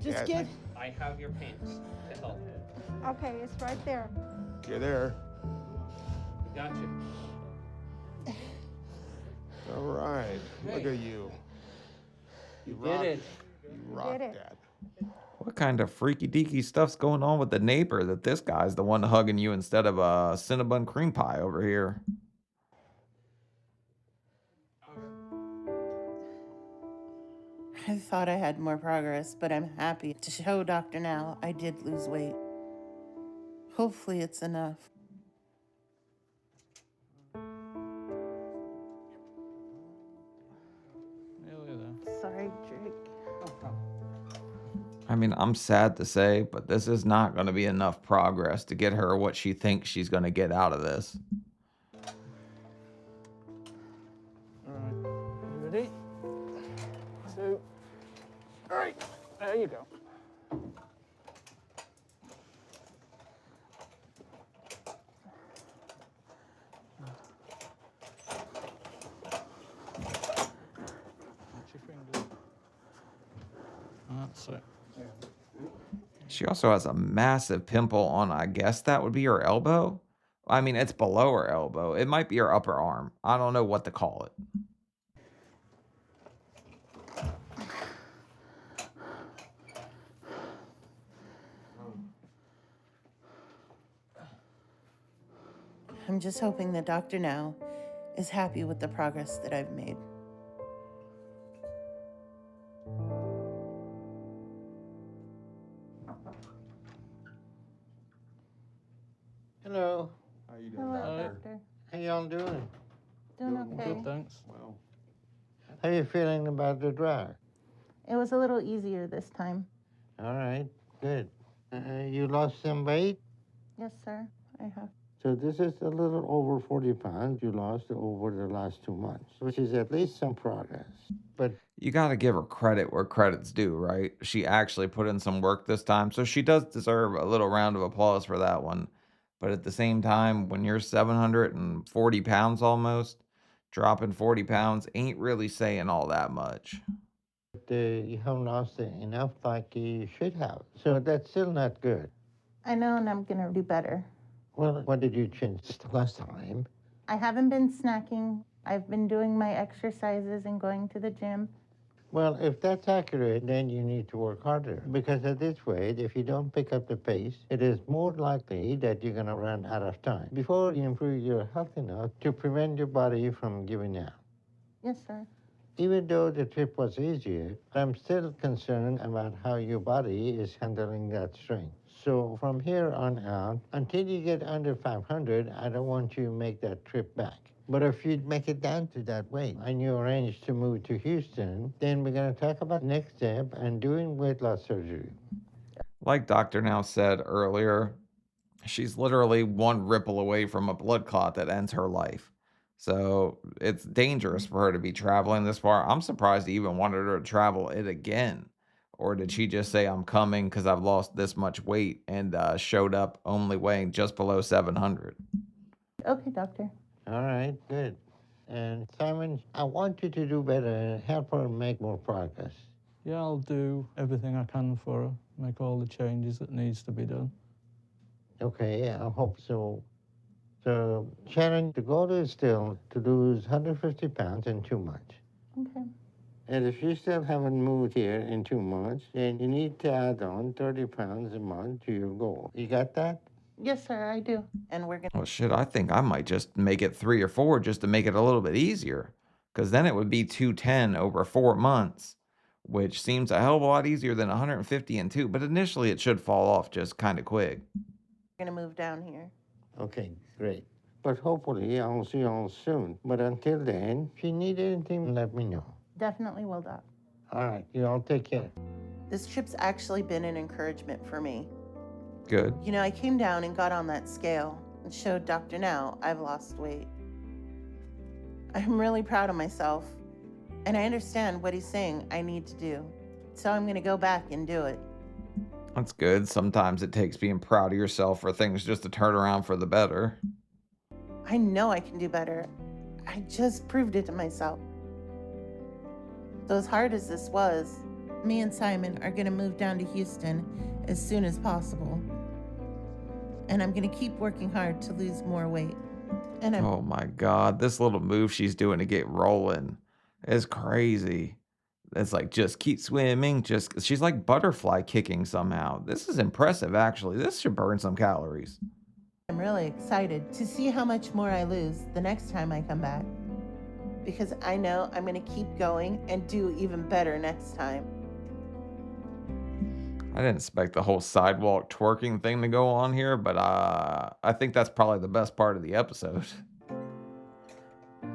Just get. I have your pants to help. Okay, it's right there. You're there. Got you. All right. Look at you. You did it. You rocked it. that. What kind of freaky deaky stuff's going on with the neighbor that this guy's the one hugging you instead of a Cinnabon cream pie over here? I thought I had more progress, but I'm happy to show Dr. Now I did lose weight. Hopefully it's enough. Nearly there. Sorry, Drake. I mean, I'm sad to say, but this is not going to be enough progress to get her what she thinks she's going to get out of this. All right. You ready? 2. All right. There you go. Watch your fingers. That's it. She also has a massive pimple on, I guess that would be her elbow. I mean, it's below her elbow. It might be her upper arm. I don't know what to call it. I'm just hoping that Dr. Now is happy with the progress that I've made. pounds. Wow. How are you feeling about the drive? It was a little easier this time. All right, good. You lost some weight? Yes, sir, I have. So this is a little over 40 pounds you lost over the last 2 months, which is at least some progress. But You got to give her credit where credit's due, right? She actually put in some work this time, so she does deserve a little round of applause for that one. But at the same time, when you're 740 pounds almost, dropping 40 pounds ain't really saying all that much. you haven't lost enough like you should have. So that's still not good. I know, and I'm gonna do better. Well, what did you change last time? I haven't been snacking. I've been doing my exercises and going to the gym. Well, if that's accurate, then you need to work harder. Because at this rate, if you don't pick up the pace, it is more likely that you're going to run out of time before you improve your health enough to prevent your body from giving out. Yes, sir. Even though the trip was easier, I'm still concerned about how your body is handling that strain. So from here on out, until you get under 500, I don't want you to make that trip back. But if you make it down to that weight and you arrange to move to Houston, then we're going to talk about next step and doing weight loss surgery. Like Dr. Now said earlier, she's literally one ripple away from a blood clot that ends her life. So it's dangerous for her to be traveling this far. I'm surprised he even wanted her to travel it again. Or did she just say, I'm coming because I've lost this much weight and showed up only weighing just below 700? Okay, doctor. All right, good. And Simon, I want you to do better and help her make more progress. Yeah, I'll do everything I can for her, make all the changes that needs to be done. Okay, I hope so. So, Shannon, the goal is still to lose 150 pounds in 2 months. Okay. And if you still haven't moved here in 2 months, then you need to add on 30 pounds a month to your goal. You got that? Yes, sir, I do. And we're gonna. Well, shit, I think I might just make it 3 or 4 just to make it a little bit easier. Because then it would be 210 over 4 months, which seems a hell of a lot easier than 150 and 2. But initially, it should fall off just kind of quick. We're gonna move down here. Okay, great. But hopefully I'll see you all soon. But until then, if you need anything, let me know. Definitely will, Doc. All right, you all take care. This trip's actually been an encouragement for me. Good. You know, I came down and got on that scale and showed Dr. Now I've lost weight. I'm really proud of myself, and I understand what he's saying I need to do. So I'm going to go back and do it. That's good. Sometimes it takes being proud of yourself for things just to turn around for the better. I know I can do better. I just proved it to myself. So as hard as this was, me and Simon are going to move down to Houston as soon as possible. And I'm going to keep working hard to lose more weight. And I'm... Oh my God, this little move she's doing to get rolling is crazy. It's like, just keep swimming. She's like butterfly kicking somehow. This is impressive, actually. This should burn some calories. I'm really excited to see how much more I lose the next time I come back. Because I know I'm going to keep going and do even better next time. I didn't expect the whole sidewalk twerking thing to go on here, but I think that's probably the best part of the episode.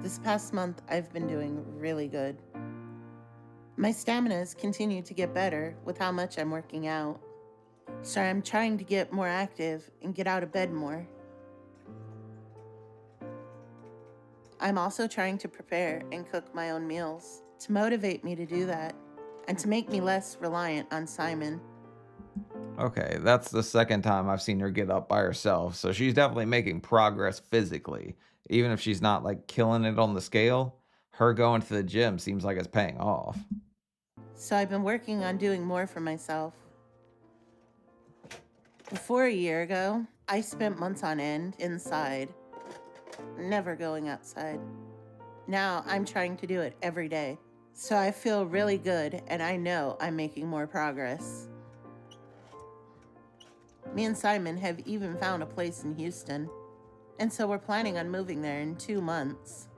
This past month, I've been doing really good. My stamina's continued to get better with how much I'm working out. So I'm trying to get more active and get out of bed more. I'm also trying to prepare and cook my own meals to motivate me to do that and to make me less reliant on Simon. Okay, that's the second time I've seen her get up by herself, so she's definitely making progress physically. Even if she's not like killing it on the scale, her going to the gym seems like it's paying off. So I've been working on doing more for myself. Before a year ago, I spent months on end inside, never going outside. Now I'm trying to do it every day. So I feel really good and I know I'm making more progress. Me and Simon have even found a place in Houston. And so we're planning on moving there in 2 months.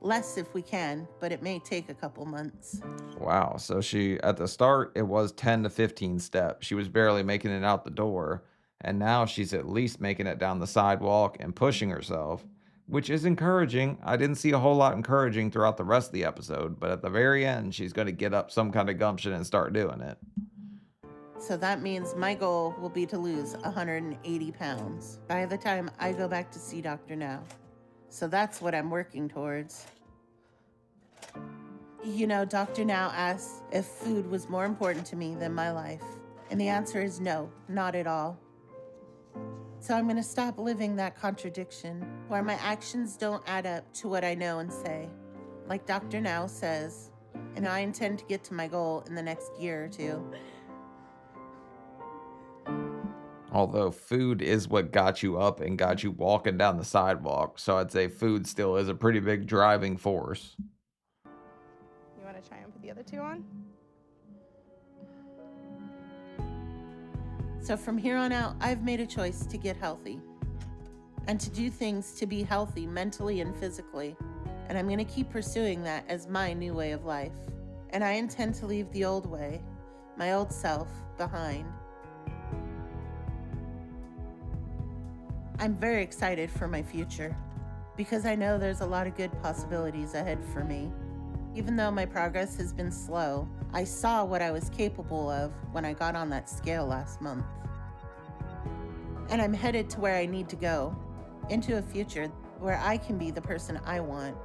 Less if we can, but it may take a couple months. Wow, so she, at the start, it was 10 to 15 steps. She was barely making it out the door. And now she's at least making it down the sidewalk and pushing herself. which is encouraging. I didn't see a whole lot encouraging throughout the rest of the episode, but at the very end, she's going to get up some kind of gumption and start doing it. So that means my goal will be to lose 180 pounds by the time I go back to see Dr. Now. So that's what I'm working towards. You know, Dr. Now asked if food was more important to me than my life. And the answer is no, not at all. So I'm going to stop living that contradiction where my actions don't add up to what I know and say. Like Dr. Now says, and I intend to get to my goal in the next year or two. Although food is what got you up and got you walking down the sidewalk, so I'd say food still is a pretty big driving force. You want to try and put the other two on? So from here on out, I've made a choice to get healthy and to do things to be healthy mentally and physically. And I'm going to keep pursuing that as my new way of life. And I intend to leave the old way, my old self, behind. I'm very excited for my future because I know there's a lot of good possibilities ahead for me. Even though my progress has been slow, I saw what I was capable of when I got on that scale last month. And I'm headed to where I need to go, into a future where I can be the person I want.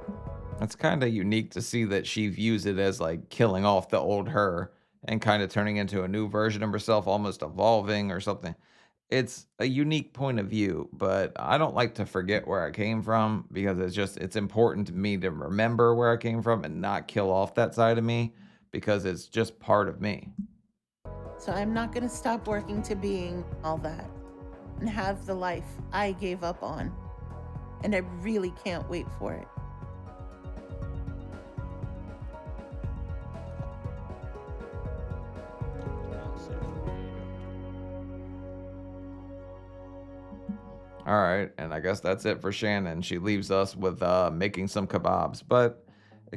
It's kind of unique to see that she views it as like killing off the old her and kind of turning into a new version of herself, almost evolving or something. It's a unique point of view, but I don't like to forget where I came from because it's important to me to remember where I came from and not kill off that side of me because it's just part of me. So I'm not going to stop working to being all that and have the life I gave up on. And I really can't wait for it. All right, and I guess that's it for Shannon. She leaves us with making some kebabs, but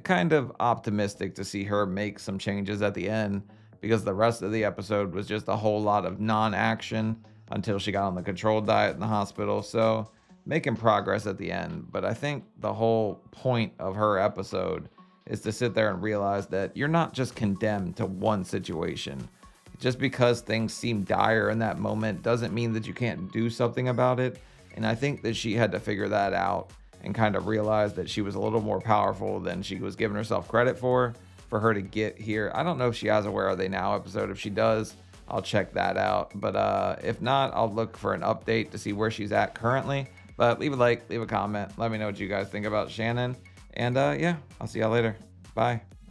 kind of optimistic to see her make some changes at the end because the rest of the episode was just a whole lot of non-action until she got on the controlled diet in the hospital. So making progress at the end, but I think the whole point of her episode is to sit there and realize that you're not just condemned to one situation. Just because things seem dire in that moment doesn't mean that you can't do something about it. And I think that she had to figure that out and kind of realize that she was a little more powerful than she was giving herself credit for her to get here. I don't know if she has a Where Are They Now episode. If she does, I'll check that out. But if not, I'll look for an update to see where she's at currently. But leave a like, leave a comment. Let me know what you guys think about Shannon. And yeah, I'll see y'all later. Bye.